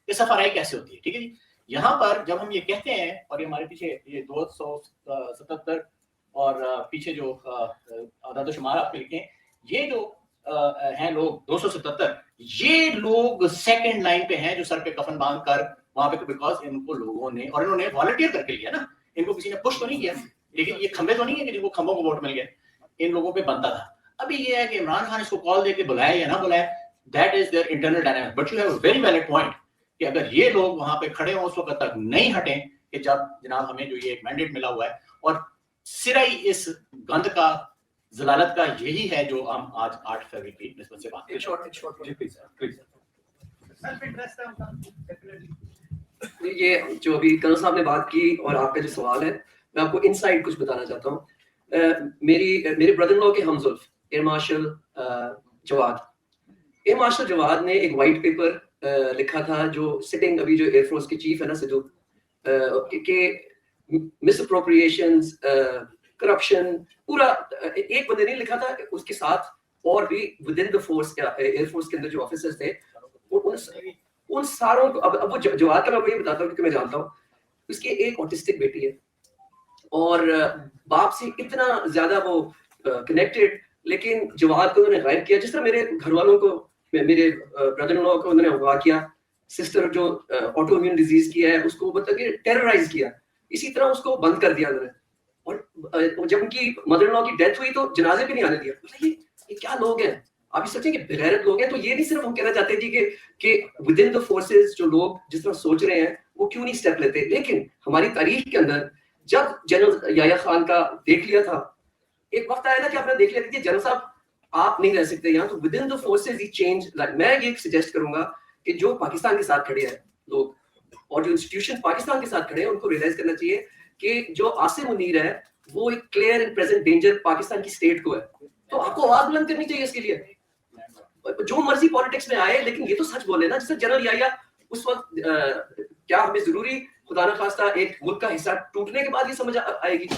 ये सफाराई कैसे होती है, ठीक है जी। यहाँ पर जब हम ये कहते हैं और ये हमारे पीछे ये 277 और पीछे जो आदाद शुमार आपके लिखे, ये जो हैं लोग 277, ये लोग सेकंड लाइन पे हैं जो सर पे कफन बांध कर वहां पे, बिकॉज इनको लोगों ने, और इन्होंने वॉलंटियर करके लिया ना, इनको किसी ने पुश तो नहीं किया, लेकिन ये खंबे तो नहीं है कि जिनको खंभों को वोट मिल गया, इन लोगों पे बनता था। अभी ये है कि इमरान खान इसको कॉल देके बुलाए या ना बुलाए, that is their internal dynamic. But you have a very valid point कि अगर ये लोग वहां पे खड़े हों उस वक्त तक नहीं हटे कि जब जनाब हमें जो ये एक मैंडेट मिला हुआ है, और सिराई इस गंद का, जलालत का यही है जो हम आज 8 फरवरी की निस्बत से बात करें। ये जो अभी कर्नल साहब ने बात की और आपका जो सवाल है, मैं आपको इनसाइड कुछ बताना चाहता हूँ। मेरे ब्रदर इन लॉ के हमजुल्फ एयर मार्शल जवाद ने एक वाइट पेपर लिखा था, जो सिटिंग अभी जो एयरफोर्स के चीफ है ना सिद्धू, के मिसअप्रोप्रिएशंस, करप्शन, पूरा एक बंदे ने लिखा था, उसके साथ और भी with in the force, air force के अंदर जो ऑफिसर्स थे, उन सारों को, अब वो जवाद का मैं आपको ये बताता हूँ क्योंकि मैं जानता हूँ, उसकी एक ऑटिस्टिक बेटी है और बाप से इतना ज्यादा वो कनेक्टेड, लेकिन जवाद को उन्होंने गायब किया। जिस तरह मेरे घर वालों को, मेरे ब्रदर इन लॉ को उन्होंने अगवा किया, सिस्टर जो ऑटो इम्यून डिजीज की है उसको मतलब कि टेरराइज किया, इसी तरह उसको बंद कर दिया उन्होंने। और जब उनकी मदर इन लॉ की डेथ हुई तो जनाजे भी नहीं आने दिया। मतलब ये क्या लोग हैं, आप ये सोचें कि बेगैरत लोग हैं। तो ये नहीं सिर्फ हम कहना चाहते जी कि विद इन द फोर्सेस जो लोग जिस तरह सोच रहे हैं वो क्यों नहीं स्टेप लेते, लेकिन हमारी तारीख के अंदर जब जनरल याह्या खान का देख लिया था, एक वक्त आया था कि आपने देख लिया कि जनरल साहब आप नहीं रह सकते यहाँ, तो with in the forces he change. मैं ये सजेस्ट करूंगा कि जो पाकिस्तान के साथ खड़े हैं लोग और जो इंस्टीट्यूशन पाकिस्तान के साथ खड़े हैं, उनको रियलाइज करना चाहिए कि जो आसिम मुनीर है वो एक clear and present danger Pakistan की स्टेट को है। तो आपको आवाज बुलंद करनी चाहिए इसके लिए, जो मर्जी पॉलिटिक्स में आए, लेकिन ये तो सच बोले ना। जैसे जनरल याह्या उस वक्त क्या हमें जरूरी खुदा न खास्ता एक मुल्क का हिस्सा टूटने के बाद ये समझ आएगी?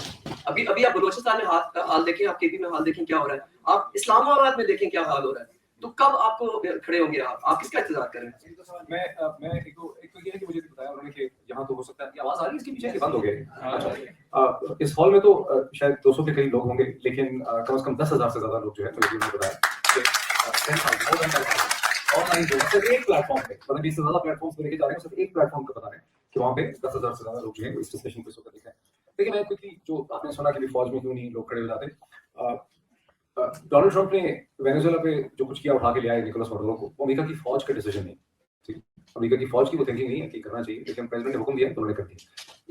अभी आप बलोचिस्तान में हाल देखें, आप केपी में हाल देखें क्या हो रहा है, आप इस्लामाबाद में देखें क्या हाल हो रहा है। तो कब आपको खड़े होंगे आप किसका इंतजार कर रहे हैं? मैं एक तो ये है कि मुझे बताया उन्होंने कि यहाँ तो हो सकता है, आवाज आ रही है इसके पीछे, बंद हो गए। इस हॉल में तो शायद 200 के करीब लोग होंगे, लेकिन कम से कम 10,000 से ज्यादा लोग जो है मुझे बताया ऑनलाइन सिर्फ एक प्लेटफॉर्म पे, मतलब 20 से ज्यादा प्लेटफॉर्म्स पे लेके जा रहे हैं, सिर्फ एक प्लेटफॉर्म पे बता रहे हैं कि वहाँ पे 10,000 से ज्यादा लोग जो हैं इस डिस्कशन को सुनकर दिखाएं। देखिए मैं क्विकली, जो आपने सुना कि फौज में क्यों नहीं लोग खड़े हो जाते, डोनाल्ड ट्रंप ने वेनेजुएला पे जो कुछ किया उठा के लिया है निकोलस माडुरो को, वो अमेरिका की फौज का डिसीजन नहीं, ठीक, अमेरिका की फौज की वो थिंकिंग नहीं है कि करना चाहिए, लेकिन प्रेसिडेंट ने हुक्म दिया तो उन्होंने कर दिया।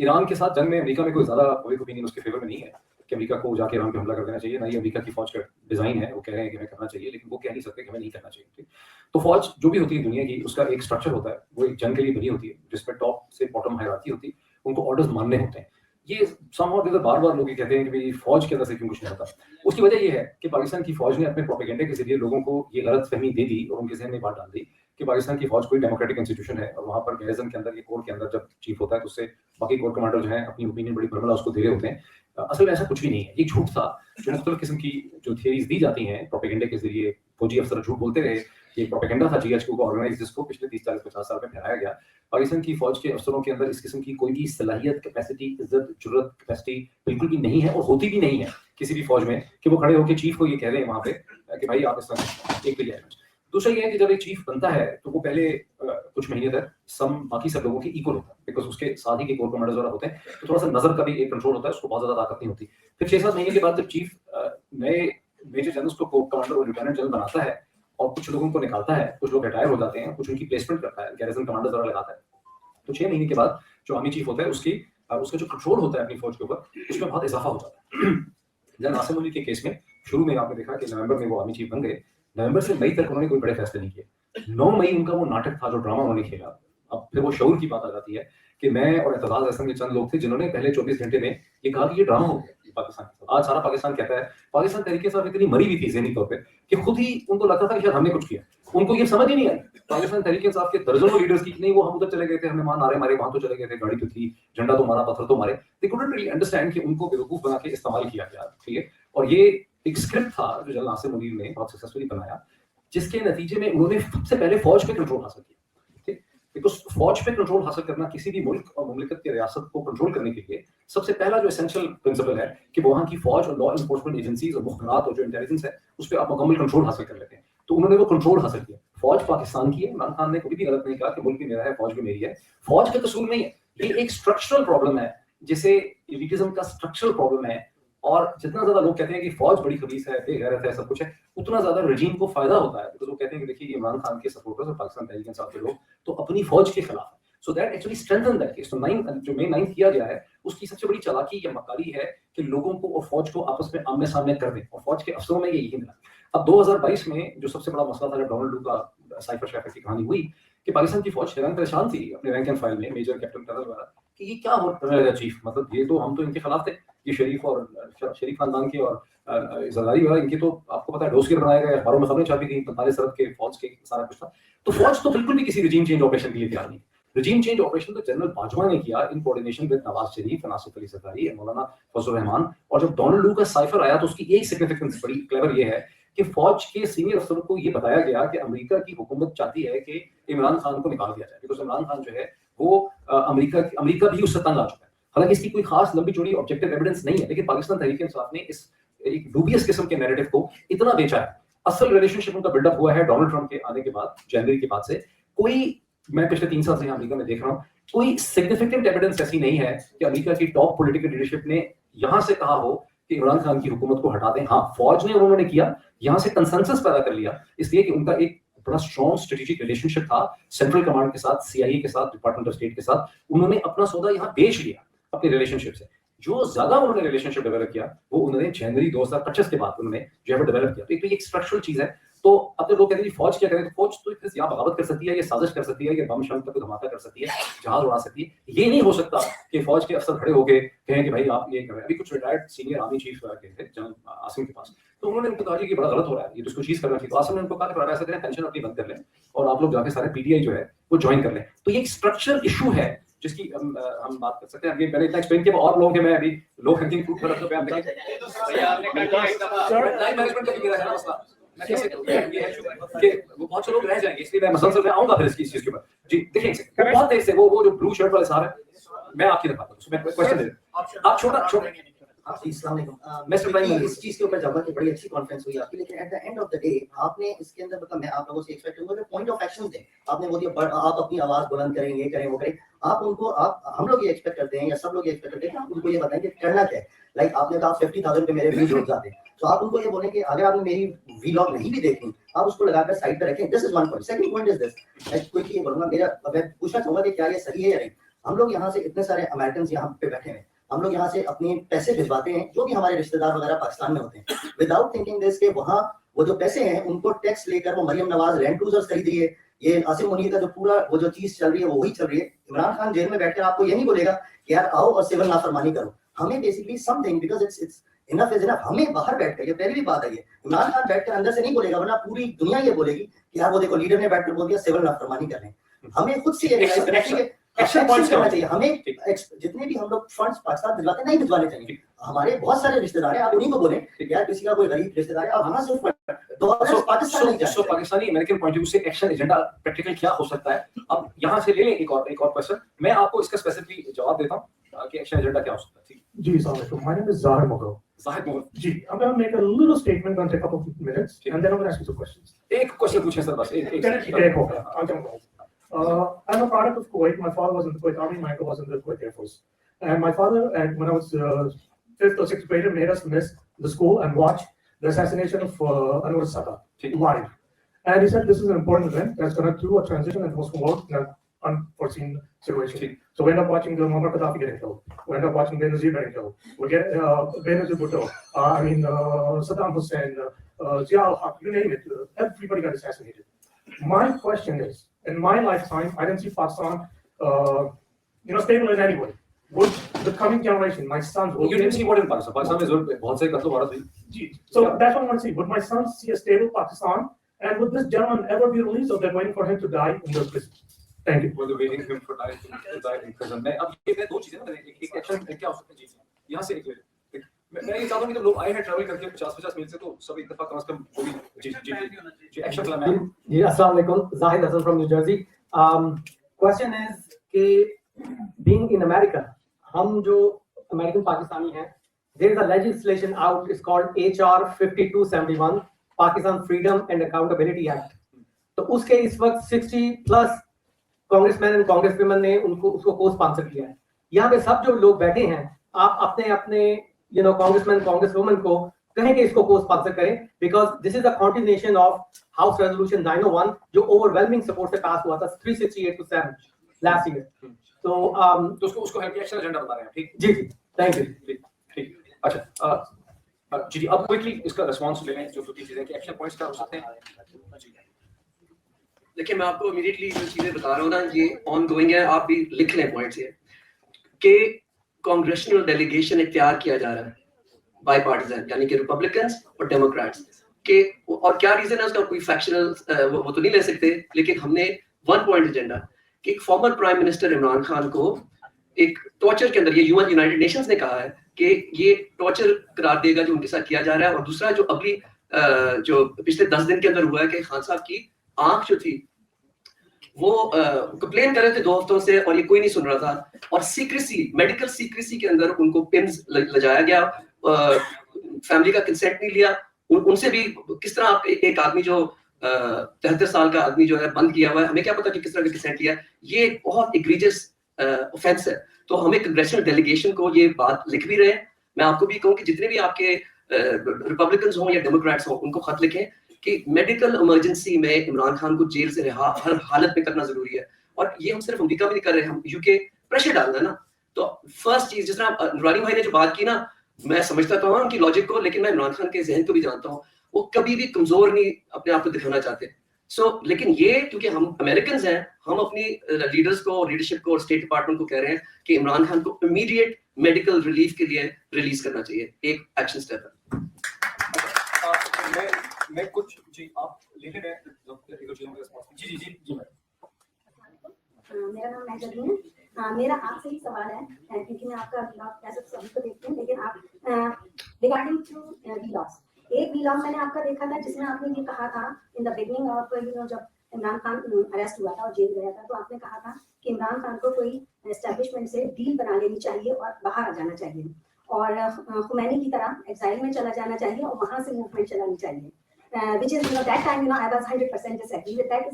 ईरान के साथ जंग में अमेरिका में कोई ज्यादा पब्लिक ओपिनियन उसके फेवर में नहीं है कि अमेरिका को जाके ईरान पे हमला कर देना चाहिए, ना ही अमेरिका की फौज का डिजाइन है, वो कह रहे हैं कि हमें करना चाहिए, लेकिन वो कह नहीं सकते कि हमें नहीं करना चाहिए, ठीक। तो फौज जो भी होती है दुनिया की, उसका एक स्ट्रक्चर होता है, वो एक जंग के लिए बनी होती है, जिसमें टॉप से बॉटम हायरार्की होती है, उनको ऑर्डर्स मानने होते हैं। ये समहाउ बार-बार लोग ये कहते हैं कि भाई फौज के अंदर से क्यों कुछ नहीं होता। उसकी वजह ये है कि पाकिस्तान की फौज ने अपने प्रोपेगेंडे के जरिए लोगों को ये गलतफहमी दे दी और उनके जहन में बात डाल दी कि पाकिस्तान की फौज कोई डेमोक्रेटिक इंस्टीट्यूशन है, और वहां पर गैरिजन के अंदर, ये कोर के अंदर जब चीफ होता है तो उससे बाकी कोर कमांडर जो है अपनी ओपिनियन बड़ी भरमला उसको दे रहे होते हैं। असल में ऐसा कुछ भी नहीं है, ये झूठ था। जो मुख्तलिफ किस्म की जो थियरीज दी जाती हैं प्रोपेगेंडे के जरिए, फौजी अफसर झूठ बोलते रहे, ये प्रोपेगेंडा था जीएचक्यू का ऑर्गेनाइज, जिसको पिछले 30, 40, 50 साल में फैलाया गया। पाकिस्तान की फौज के अफसरों के अंदर इस किस्म की कोई भी सलाहियत, कैपेसिटी, इज्जत, जुर्रत, कैपेसिटी बिल्कुल भी नहीं है और होती भी नहीं है किसी भी फौज में कि वो खड़े होकर चीफ को ये कह रहे हैं वहां पे कि भाई आप इस तरह। एक तो ये है। दूसरा ये है कि जब एक चीफ बनता है तो वो पहले कुछ महीने तक बाकी सब लोगों की इक्वल होता है, बिकॉज उसके साथ ही के कोर कमांडर्स वगैरह होते हैं, तो थोड़ा सा नजर का भी एक कंट्रोल होता है, उसको बहुत ज्यादा ताकत नहीं होती। फिर 6-7 महीने के बाद जब चीफ नए मेजर जनरल्स को कोर कमांडर और लेफ्टिनेंट जनरल बनाता है और कुछ लोगों को निकालता है, कुछ लोग रिटायर हो जाते हैं, कुछ उनकी प्लेसमेंट करता है, गैरिजन कमांडर्स वगैरह लगाता है, तो 6 महीने के बाद जो आर्मी चीफ होता है उसका जो कंट्रोल होता है अपनी फौज के ऊपर, उसमें बहुत इजाफा हो जाता है। जन आसिम मुनीर के केस में शुरू में आपने देखा कि नवंबर में वो आर्मी चीफ बन गए, नवंबर से मई तक उन्होंने कोई बड़े फैसले नहीं किए। 9 मई उनका वो नाटक था, जो ड्रामा उन्होंने खेला, अब फिर वो शऊर की बात आ जाती है कि मैं और एतजाज अहसन के चंद लोग थे जिन्होंने पहले 24 घंटे में ये कहा कि ये ड्रामा हो गया पाकिस्तान के साथ। आज सारा पाकिस्तान कहता है पाकिस्तान तरीके से इतनी मरी हुई थी ज़हनी तौर पे कि खुद ही उनको लगता था कि शायद हमने कुछ किया, उनको ये समझ ही नहीं आई। पाकिस्तान तरीके से आपके दर्जनों लीडर्स की नहीं वो हम उधर चले गए थे, हमने वहां नारे मारे, वहां तो चले गए थे, गाड़ी तो थी, झंडा तो मारा, पत्थर तो मारे। दे कुडंट रियली अंडरस्टैंड कि उनको बेवकूफ बना के इस्तेमाल किया गया, ठीक है। और ये एक स्क्रिप्ट था जो जनरल नासिर मुनीर ने बहुत सक्सेसफुली बनाया, जिसके नतीजे में उन्होंने सबसे पहले फौज पे कंट्रोल हासिल किया। बिकॉज फौज पे कंट्रोल हासिल करना किसी भी मुल्क और मुमलिकत की रियासत को कंट्रोल करने के लिए सबसे पहला जो एसेंशियल प्रिंसिपल है कि वहां की फौज और लॉ इन्फोर्समेंट एजेंसीज और मुखबरात और जो इंटेलिजेंस है उस पर आप मुकम्मल कंट्रोल हासिल कर लेते हैं। तो उन्होंने वो कंट्रोल हासिल किया। फौज पाकिस्तान की है, इमरान खान ने कभी भी गलत नहीं कहा कि मुल्क भी मेरा है, फौज भी मेरी है। फौज का कसूर नहीं है, ये एक स्ट्रक्चरल प्रॉब्लम है जिसे एलिटिज्म का स्ट्रक्चरल प्रॉब्लम है। और जितना ज्यादा लोग कहते हैं कि फौज बड़ी खबीस है, बेगैरत है, सब कुछ है, उतना ज्यादा रजीम को फायदा होता है। तो वो कहते हैं कि देखिए इमरान खान के सपोर्टर्स और पाकिस्तान तहरीक इंसाफ के लोग तो अपनी फौज के खिलाफ है। So that actually strengthen that case. तो जो May 9 किया गया है उसकी सबसे बड़ी चालाकी या मकारी है कि लोगों को और फौज को आपस में आमने सामने कर दें, और फौज के अफसरों में ये यही मिला। अब 2022 में जो सबसे बड़ा मसला था जब डोनाल्ड लू का साइफर शैफर की कहानी हुई कि पाकिस्तान की फौज हैरान परेशान थी अपने रैंक एंड फाइल में, मेजर कैप्टन कर्नल वगैरह, कि ये क्या हो रहा चीफ, मतलब ये तो हम तो इनके खिलाफ थे, ये शरीफ खानदान के और जरदारी वगैरह इनके तो आपको पता है डोसियर बनाए गए, अखबारों में खबरें छापी गई 45 अरब के फौज के सारा कुछ था। तो फौज तो बिल्कुल भी किसी रजीम चेंज ऑपरेशन के लिए तैयार नहीं। रजीम चेंज ऑपरेशन तो जनरल बाजवा ने किया in coordination with Nawaz Sharif, Nasif Ali Zardari, मौलाना फजल रहमान। और जब डोनाल्ड लू का साइफर आया तो उसकी एक सिग्निफिकेंस बड़ी क्लेवर ये है कि फौज के सीनियर अफसरों को ये बताया गया कि अमेरिका की हुकूमत चाहती है कि इमरान खान को निकाल दिया जाए, बिकॉज इमरान खान जो है वो अमेरिका भी उससे तंग आ चुका है। हालांकि इसकी कोई खास लंबी चौड़ी ऑब्जेक्टिव एविडेंस नहीं है, लेकिन पाकिस्तान तहरीक इंसाफ ने इस एक डूबियस किस्म के नैरेटिव को इतना बेचा है। असल रिलेशनशिप उनका बिल्डअप हुआ है डोनाल्ड ट्रंप के आने के बाद, जनवरी के बाद से। कोई, मैं पिछले 3 साल से अमेरिका में देख रहा हूँ, कोई सिग्निफिकेंट एविडेंस ऐसी नहीं है कि अमेरिका की टॉप पॉलिटिकल लीडरशिप ने यहाँ से कहा हो कि इमरान खान की हुकूमत को हटा दें। हाँ, फौज ने उन्होंने किया, यहाँ से कंसेंसस पैदा कर लिया, इसलिए कि उनका एक बड़ा स्ट्रॉन्ग स्ट्रेटेजिक रिलेशनशिप था सेंट्रल कमांड के साथ, CIA के साथ, डिपार्टमेंट ऑफ स्टेट के साथ। उन्होंने अपना सौदा यहाँ बेच लिया अपने रिलेशनशिप से। जो ज्यादा उन्होंने रिलेशनशिप डेवलप किया वो उन्होंने जनवरी 2025 के बाद उन्होंने जो है डेवलप किया। तो एक तो ये स्ट्रक्चरल चीज है। तो अब तो लोग कहते हैं फौज क्या करे, तो फौज तो या बगावत कर सकती है, या साजिश कर सकती है, या बम शम तक धमाका कर सकती है, जहाज उड़ा सकती है। ये नहीं हो सकता कि फौज के अफसर खड़े होके कहें कि भाई आप ये कर रहे हैं। अभी कुछ रिटायर्ड सीनियर आर्मी चीफ गए थे जनरल आसिम के पास, तो उन्होंने उनको कहा कि बड़ा गलत हो रहा है, ये तो इसको चीज करना चाहिए। तो आसिम ने उनको कहा कि ऐसा करें, पेंशन अपनी बंद कर लें और आप लोग जाके सारे PTI जो है वो ज्वाइन कर लें। तो ये एक स्ट्रक्चरल इशू है जिसकी हम बात कर सकते हैं। अभी मैंने इतना एक्सप्लेन किया, और लोग हैं, मैं अभी लो हैंगिंग फ्रूट पर रखता हूं। भैया आपने कहा एक दफा लाइन मैनेजमेंट का भी मेरा है मसला, मैं कैसे करूं ये है कि वो बहुत से लोग रह जाएंगे, इसलिए मैं मसलसल में आऊंगा फिर इस चीज के ऊपर। जी देखिए, बहुत देर से वो जो ब्लू शर्ट वाले साहब हैं, मैं आपकी तरफ आता हूं, मैं क्वेश्चन दे रहा हूं। आप छोटा मैं इस चीज के ऊपर जाऊंगा कि बड़ी अच्छी कॉन्फ्रेंस हुई आपकी, लेकिन eight the end of the day आपने इसके अंदर मतलब मैं आप लोगों से एक्सपेक्ट करूंगा कि पॉइंट ऑफ एक्शन दें। आपने बोल दिया आप अपनी आवाज बुलंद करें, ये करें, वो करें। आप उनको हम लोग ये एक्सपेक्ट करते हैं या सब लोग ये एक्सपेक्ट करते हैं कि आप उनको ये बताएं कि करना क्या है। लाइक आपने कहा 50,000 पे मेरे व्यूज रुक जाते हैं, तो आप उनको ये बोलें कि अगर आपने मेरी वीलॉग नहीं भी देखी, आप उसको लगाकर साइड पे रखें। This is one point. Second point is this, मैं क्विकली ये बोलूंगा, मैं पूछना चाहूंगा कि क्या ये सही है या नहीं। हम लोग यहाँ से इतने सारे अमेरिकन यहाँ पे बैठे हैं, हम लोग यहाँ से अपने पैसे भिजवाते हैं, जो भी हमारे रिश्तेदार वगैरह पाकिस्तान में होते हैं, विदाउट थिंकिंग दिस के वहाँ वो जो पैसे हैं उनको टैक्स लेकर वो मरियम नवाज लैंड क्रूजर्स खरीद रही है। ये आसिम मुनीर का जो पूरा वो जो चीज चल रही है वो वही चल रही है। इमरान खान जेल में बैठकर आपको ये नहीं बोलेगा कि यार आओ और सिविल नाफरमानी करो। हमें basically something, because it's enough is enough. हमें बाहर बैठकर, ये पहली भी बात है, ये इमरान खान बैठकर अंदर से नहीं बोलेगा, वरना पूरी दुनिया ये बोलेगी कि यार वो देखो लीडर ने बैठकर बोल दिया सिविल नाफरमानी कर रहे हैं। हमें खुद से ये एक्शन पॉइंट्स करना चाहिए। हमें जितने भी हम लोग फंड्स पाकिस्तान भिजवाते नहीं भिजवाने चाहिए। हमारे बहुत सारे रिश्तेदार हैं, आप उन्हीं को बोलें कि यार किसी का कोई गरीब रिश्तेदार है, आप वहां से पाकिस्तान नहीं जाते। Pakistani American point of view से एक्शन एजेंडा प्रैक्टिकल क्या हो सकता है। अब यहाँ से ले लें एक और क्वेश्चन, मैं आपको इसका स्पेसिफिकली जवाब देता हूँ कि एक्शन एजेंडा क्या हो सकता है। जी अस्सलाम वालेकुम, माय नेम इज ज़ाहिर मुगल। जी, I'm going to make a little statement, going to take a couple of minutes, and then I'm going to ask you some questions. एक क्वेश्चन पूछें सर बस। I'm a product of Kuwait. My father was in the Kuwait Army, my uncle was in the Kuwait Air Force. And my father, when I was 5th or 6th grade, made us miss the school and watch the assassination of Anwar Sadat live. And he said this is an important event that's going to do a transition into post-war in an unforeseen situation. So we end up watching Muammar Gaddafi getting killed. We end up watching Benazir getting killed. We get Benazir Bhutto, Saddam Hussein, Zia al-Haq, you name it. Everybody got assassinated. My question is, in my lifetime, I didn't see Pakistan, stable in any way. Would the coming generation, my sons, will You didn't see what in Pakistan. Pakistan में बहुत से कत्ल वारदात हुई. So that's what I want to see. Would my sons see a stable Pakistan? And would this gentleman ever be released, or they're waiting for him to die in the prison? Thank you. Were they waiting for him to die in prison? मैं अब ये दो चीजें ना एक action क्या हो सकता है जी यहाँ से एक मैं ये चाहता हूँ कि जब लोग आए हैं ट्रैवल करके 50-50 मील से तो सब एक दफा कम से कम जो भी जी एक्शन प्लान है. जी अस्सलाम वालेकुम, Zahid Hasan from New Jersey. Question is कि बीइंग इन अमेरिका, हम जो अमेरिकन पाकिस्तानी हैं, there is a legislation out, it's called HR 5271, Pakistan freedom and accountability act. तो उसके इस वक्त 60+ कांग्रेसमैन एंड कांग्रेसवुमेन ने उसको को स्पॉन्सर किया है. यहाँ पे सब जो लोग बैठे हैं, आप अपने अपने कांग्रेसमैन कांग्रेसवुमेन को कहें कि इसको को स्पॉन्सर करें, because this is a continuation of house resolution 901 जो ओवरवेलमिंग सपोर्ट से पास हुआ था 368 to 7 लास्ट ईयर. तो उसको हेल्प एक्शन एजेंडा बता रहे हैं. ठीक जी जी, थैंक यू. ठीक अच्छा जी अब क्विकली इसका रिस्पांस ले लें जो दो तीन चीजें कि एक्शन पॉइंट्स क्या हो सकते हैं. देखिए मैं आपको इमीडिएटली जो चीजें बता रहा हूँ ना, ये ऑन गोइंग है, आप भी लिख लें पॉइंट्स ये कि कांग्रेशनल डेलीगेशन इख्तियार किया जा रहा है बाय पार्टिजन, यानी कि रिपब्लिकन्स और डेमोक्रेट्स के. और क्या रीजन है उसका, कोई फैक्शनल वो तो नहीं ले सकते, लेकिन हमने 1 पॉइंट एजेंडा कि एक former prime minister Imran Khan को एक टॉर्चर के अंदर, ये यूनाइटेड नेशंस ने कहा है कि ये टॉर्चर करार देगा जो उनके साथ किया जा रहा है. और दूसरा जो अगली जो पिछले 10 दिन के अंदर हुआ है कि खान साहब की आंख जो थी वो कंप्लेन कर रहे थे 2 हफ्तों से और ये कोई नहीं सुन रहा था. और सीक्रेसी, मेडिकल सीक्रेसी के अंदर उनको पिन्स लगाया गया, फैमिली का कंसेंट नहीं लिया. उनसे भी किस तरह आप एक आदमी जो 73 साल का आदमी जो है बंद किया हुआ है, हमें क्या पता कि किस तरह का कंसेंट लिया. ये बहुत एग्रीजियस ऑफेंस है. तो हमें कांग्रेचुलर डेलीगेशन को ये बात लिख भी रहे हैं. मैं आपको भी कहूँ कि जितने भी आपके रिपब्लिकन्स हों या डेमोक्रेट्स हों, उनको खत लिखें कि मेडिकल इमरजेंसी में इमरान खान को जेल से रिहा हर हालत में करना जरूरी है. और ये हम सिर्फ अमेरिका में नहीं कर रहे, हम यूके प्रेशर डालना है ना. तो फर्स्ट चीज, जिस तरह नुरानी भाई ने जो बात की ना, मैं समझता तो हूँ उनकी लॉजिक को, लेकिन मैं इमरान खान के जहन को भी जानता हूँ. वो कभी भी कमजोर नहीं अपने आप को दिखाना चाहते. लेकिन ये क्योंकि हम अमेरिकन हैं, हम अपनी लीडर्स को, लीडरशिप को और स्टेट डिपार्टमेंट को कह रहे हैं कि इमरान खान को इमीडिएट मेडिकल रिलीफ के लिए रिलीज करना चाहिए. एक एक्शन स्टेप है. मैं कुछ जी आप ले लें जी जी जी जी मेरा नाम महजबीन है. मेरा आपसे ही सवाल है, क्योंकि मैं आपका व्लॉग ऐसे तो सभी को देखती हूँ, लेकिन आप रिगार्डिंग टू व्लॉग्स, एक व्लॉग मैंने आपका देखा था जिसमें आपने ये कहा था इन द बिगनिंग ऑफ जब इमरान खान अरेस्ट हुआ था और जेल गया था, तो आपने कहा था कि इमरान खान को कोई एस्टेब्लिशमेंट से डील बना लेनी चाहिए और बाहर आ जाना चाहिए, और खुमैनी की तरह एक्साइल में चला जाना चाहिए और वहां से मूवमेंट चलानी चाहिए. Which is that time I was 100% disagree with that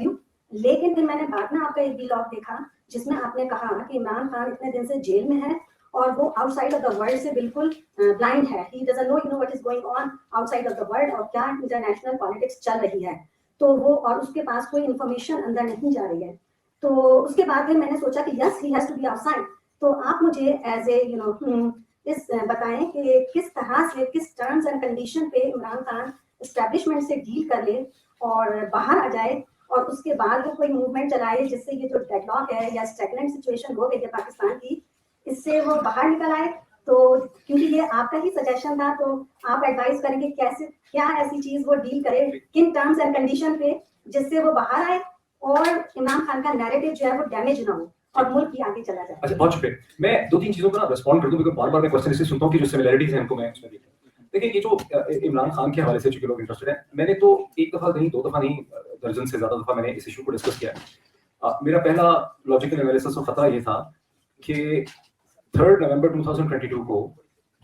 view. लेकिन फिर मैंने बाद में आपका एक व्लॉग देखा जिसमें आपने कहा कि इमरान खान इतने दिन से जेल में है और वो आउटसाइड ऑफ द वर्ल्ड से बिल्कुल ब्लाइंड है. He doesn't know what is going on outside of the world और क्या इंटरनेशनल पॉलिटिक्स चल रही है. तो वो और उसके पास कोई इन्फॉर्मेशन अंदर नहीं जा रही है. तो उसके बाद फिर मैंने सोचा कि yes he has to be outside. तो आप मुझे एज ए इस बताएं कि किस तरह से, किस टर्म्स एंड कंडीशन पे इमरान खान एस्टेब्लिशमेंट से डील कर ले और बाहर आ जाए और उसके बाद वो कोई मूवमेंट चलाए जिससे ये जो डेडलॉक है या स्टैग्नेंट सिचुएशन हो गई है पाकिस्तान की, इससे वो बाहर निकल आए. तो क्योंकि ये आपका ही सजेशन था, तो आप एडवाइस करेंगे कैसे, क्या ऐसी चीज वो डील करे, किन टर्म्स एंड कंडीशन पे, जिससे वो बाहर आए और इमरान खान का नैरेटिव जो है वो डैमेज ना हो और मुल्क भी आगे चला जाए. अच्छा बहुत शुक्रिया. मैं 2-3 चीजों पर रिस्पॉन्ड कर दूं, क्योंकि बार-बार मैं क्वेश्चन इससे सुनता हूं कि जो सिमिलरिटीज हैं उनको मैं इसमें देखता हूं. देखिए ये जो इमरान खान के हवाले से चूंकि लोग इंटरेस्टेड हैं, मैंने तो एक दफा नहीं, 2 दफा नहीं, दर्जन से ज्यादा दफा मैंने इस इशू को डिस्कस किया है. मेरा पहला लॉजिकल एनालिसिस और खतरा ये था कि 3 नवंबर 2022 को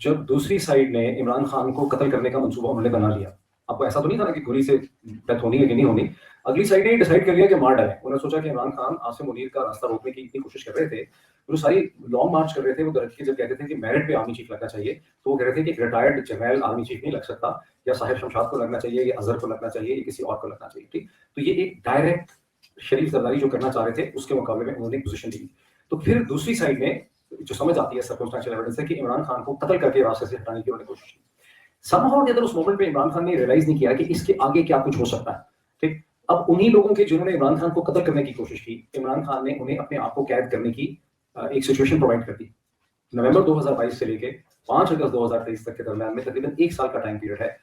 जब दूसरी साइड ने इमरान खान को कत्ल करने का मंसूबा उन्होंने बना लिया, आपको ऐसा तो नहीं था ना कि गोली से डेथ होनी है कि नहीं होनी, अगली साइड ने डिसाइड कर लिया कि मार डालें. उन्होंने सोचा कि इमरान खान आसिम मुनीर का रास्ता रोकने की इतनी कोशिश कर रहे थे, वो सारी लॉन्ग मार्च कर रहे थे, वो डर के जब कहते थे कि मेरिट पे आर्मी चीफ लगना चाहिए, तो वो कह रहे थे कि रिटायर्ड जनरल आर्मी चीफ नहीं लग सकता, या साहिब शमशाद को लगना चाहिए, या अजहर को लगना चाहिए, या किसी और को लगना चाहिए. ठीक, तो ये एक डायरेक्ट शरीफ सरदारी जो करना चाह रहे थे उसके मुकाबले में उन्होंने पोजीशन ली. तो फिर दूसरी साइड में जो समझ आती है सर्कमस्टेंशियल एविडेंस से कि इमरान खान को कत्ल करके रास्ते से हटाने की उन्होंने कोशिश की. समहाउ उस मोमेंट पे इमरान खान ने रियलाइज नहीं किया कि इसके आगे क्या कुछ हो सकता है. ठीक, अब उन्हीं लोगों के जिन्होंने इमरान खान को कत्ल करने की कोशिश की, इमरान खान ने उन्हें अपने आप को कैद करने की एक सिचुएशन प्रोवाइड कर दी। नवंबर 2022 से लेके 5 अगस्त 2023 तक के दरमियान में तकरीबन 1 साल का टाइम पीरियड है।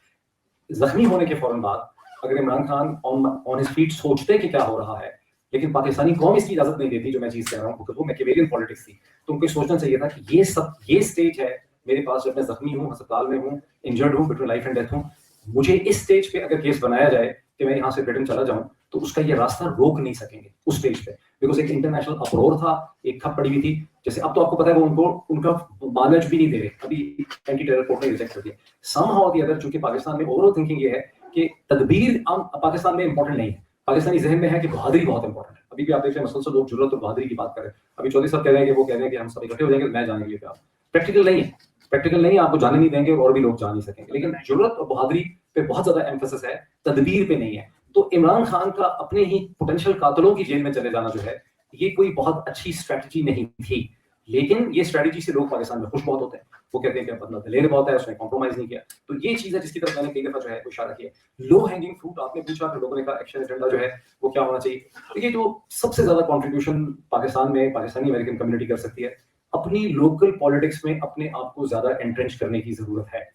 जख्मी होने के फौरन बाद अगर Imran Khan on his feet सोचते कि क्या हो रहा है, लेकिन पाकिस्तानी कौम इसकी इजाजत नहीं देती, जो मैं चीज कह रहा हूँ, क्योंकि वो मैकियावेलियन पॉलिटिक्स थी, तो उनको सोचना चाहिए था कि ये स्टेज है मेरे पास जब मैं जख्मी हूँ, अस्पताल में हूँ, इंजर्ड हूँ, बिटवीन लाइफ एंड डेथ हूँ, मुझे इस स्टेज पे अगर केस बनाया जाए कि मैं यहाँ से ब्रिटेन चला जाऊं, तो उसका ये रास्ता रोक नहीं सकेंगे उस स्टेज पे, बिकॉज एक इंटरनेशनल अपरोर था, एक खप पड़ी हुई थी। जैसे अब तो आपको पता है वो उनका मानज भी नहीं दे रहे, अभी एंटी टेरर कोर्ट ने रिजेक्ट कर दिया। समहाउ द अदर, चूंकि पाकिस्तान में ओवरऑल थिंकिंग ये है कि तदबीर पाकिस्तान में इंपॉर्टेंट नहीं है, पाकिस्तानी जहन में है कि बहादुरी बहुत इंपॉर्टेंट है। अभी भी आप देख रहे हैं मसलसल लोग जुर्रत और बहादुरी की बात कर रहे हैं। अभी चौधरी साहब कह रहे हैं कि वो कह रहे हैं कि हम सब इकट्ठे हो जाएंगे, मैं जाने के लिए तैयार। प्रैक्टिकल नहीं है, प्रैक्टिकल नहीं है, आपको जाने नहीं देंगे और भी लोग जा नहीं सकेंगे। लेकिन जुर्रत और बहादुरी पे बहुत ज्यादा एम्फेसिस है, तदबीर पे नहीं है। तो इमरान खान का अपने ही पोटेंशियल कातलों की जेल में चले जाना जो है, ये कोई बहुत अच्छी स्ट्रैटेजी नहीं थी। लेकिन ये स्ट्रैटेजी से लोग पाकिस्तान में खुश बहुत होते हैं, वो कहते हैं कि बंदा दलेर बहुत है, उसने कॉम्प्रोमाइज नहीं किया। तो ये चीज है जिसकी तरफ मैंने कई दफा जो है वो इशारा किया। लो हैंगिंग फ्रूट आपने पूछा कि लोगों ने कहा एक्शन एजेंडा जो है वो क्या होना चाहिए। तो ये जो सबसे ज्यादा कॉन्ट्रीब्यूशन पाकिस्तान में पाकिस्तानी अमेरिकन कम्युनिटी कर सकती है, अपनी लोकल पॉलिटिक्स में अपने आप को ज्यादा एंट्रेंच करने की जरूरत है।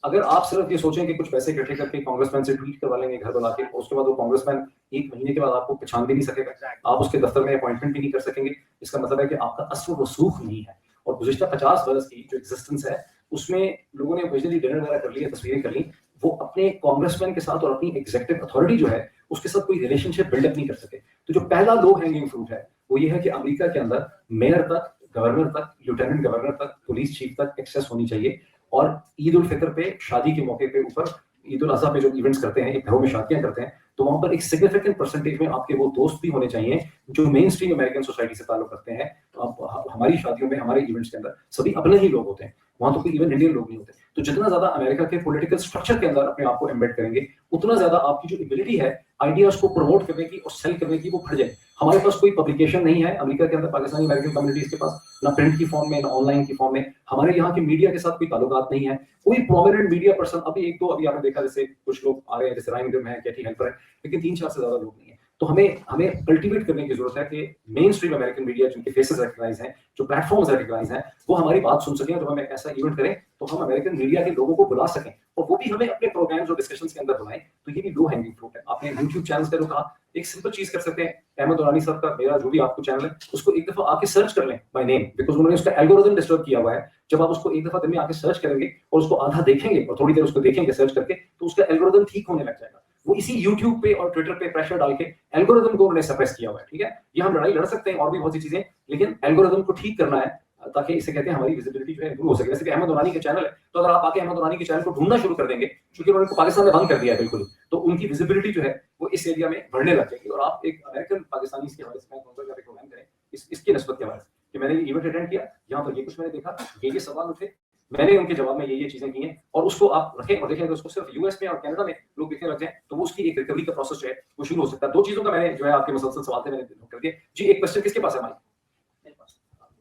अगर आप सिर्फ ये सोचें कि कुछ पैसे इकट्ठे करके कांग्रेसमैन से ट्वीट करवा लेंगे घर बुला के, और उसके बाद वो कांग्रेसमैन 1 महीने के बाद आपको पहचान भी नहीं सकेगा, आप उसके दफ्तर में अपॉइंटमेंट भी नहीं कर सकेंगे, इसका मतलब है कि आपका असर रसूख नहीं है। और गुज़िश्ता 50 बरस की जो एग्जिस्टेंस है उसमें लोगों ने ओकेजनली डिनर वगैरह कर लिया, तस्वीरें कर ली, वो अपने कांग्रेसमैन के साथ और अपनी एग्जीक्यूटिव अथॉरिटी जो है उसके साथ कोई रिलेशनशिप बिल्डअप नहीं कर सके। तो जो पहला लो हैंगिंग फ्रूट है वो ये है कि अमेरिका के अंदर मेयर तक, गवर्नर तक, लेफ्टिनेंट गवर्नर तक, पुलिस चीफ तक एक्सेस होनी चाहिए। और ईद उल फितर पे, शादी के मौके पे, ऊपर ईद उल अज़हा पे जो इवेंट्स करते हैं, एक घरों में शादियां करते हैं, तो वहां पर एक सिग्निफिकेंट परसेंटेज में आपके वो दोस्त भी होने चाहिए जो मेन स्ट्रीम अमेरिकन सोसाइटी से ताल्लुक रखते हैं। तो हमारी शादियों में, हमारे इवेंट्स के अंदर सभी अपने ही लोग होते हैं, वहां तो कोई इवन इंडियन लोग नहीं होते। तो जितना ज्यादा अमेरिका के पॉलिटिकल स्ट्रक्चर के अंदर अपने आप को एम्बेड करेंगे, उतना ज्यादा आपकी जो एबिलिटी है आइडियाज को प्रमोट करने की और सेल करने की वो बढ़ जाए। हमारे पास कोई पब्लिकेशन नहीं है अमेरिका के अंदर, पाकिस्तानी अमेरिकन कम्युनिटीज के पास, ना प्रिंट की फॉर्म में ना ऑनलाइन की फॉर्म में। हमारे यहाँ के मीडिया के साथ कोई ताल्लुकात नहीं है, कोई प्रोमिनेंट मीडिया पर्सन, अभी एक दो अभी आपने देखा जैसे कुछ लोग आ रहे हैं, जैसे राइम ग्रिम है, कैटी हेल्पर है, लेकिन 3-4 से ज्यादा लोग नहीं है। तो हमें कल्टीवेट करने की जरूरत है कि मेन स्ट्रीम अमेरिकन मीडिया जिनके फेसेस रिकॉग्नाइज हैं, जो प्लेटफॉर्म्स रिकॉग्नाइज हैं, वो हमारी बात सुन सकें। जब हम एक ऐसा इवेंट करें तो हम अमेरिकन मीडिया के लोगों को बुला सकें, और वो भी हमें अपने प्रोग्राम्स और डिस्कशंस के अंदर बुलाएं। तो ये भी लो हैंगिंग फ्रूट है। आपने यूट्यूब चैनल्स का जो कहा, एक सिंपल चीज कर सकते हैं, अहमद दुरानी साहब का, मेरा जो भी आपको चैनल है, उसको एक दफा आके सर्च कर लें बाय नेम, बिकॉज उन्होंने उसका एल्गोरिथम डिस्टर्ब किया हुआ है। जब आप उसको एक दफा दिन में आके सर्च करेंगे और उसको आधा देखेंगे और थोड़ी देर उसको देखेंगे सर्च करके, तो उसका एल्गोरिथम ठीक होने लग जाएगा। वो इसी YouTube पे और ट्विटर पे प्रेशर डाल के एल्गोरिथम को उन्होंने सप्रेस किया हुआ है। ठीक है, ये हम लड़ाई लड़ सकते हैं और भी बहुत सी चीजें, लेकिन एल्गोरिथम को ठीक करना है ताकि इसे कहते हैं हमारी विजिबिलिटी जो है इंप्रूव हो सके। जैसे कि अहमद दुरानी के चैनल है, तो अगर आप आके अहमद दुरानी के चैनल को ढूंढना शुरू कर देंगे, क्योंकि उन्होंने पाकिस्तान में बंद कर दिया है बिल्कुल, तो उनकी विजिबिलिटी जो है वो इस एरिया में बढ़ने लग जाएगी। और आप एक अमेरिकन पाकिस्तानी इसके हवाले से प्रोग्राम करें इसकी निस्बत के हवाले से कि मैंने ये इवेंट अटेंड किया, यहाँ पर ये कुछ मैंने देखा, ये सवाल उठे, मैंने उनके जवाब में ये चीजें की हैं, और उसको आप रखें और देखें। तो उसको सिर्फ यूएस में और कनाडा में लोग देखने लग जाएं, तो वो उसकी एक रिकवरी का प्रोसेस जो है वो शुरू हो सकता है। 2 चीजों का मैंने जो है आपके मसलसल सवाल थे मैंने नोट कर दिया। जी, एक क्वेश्चन किसके पास है माइक?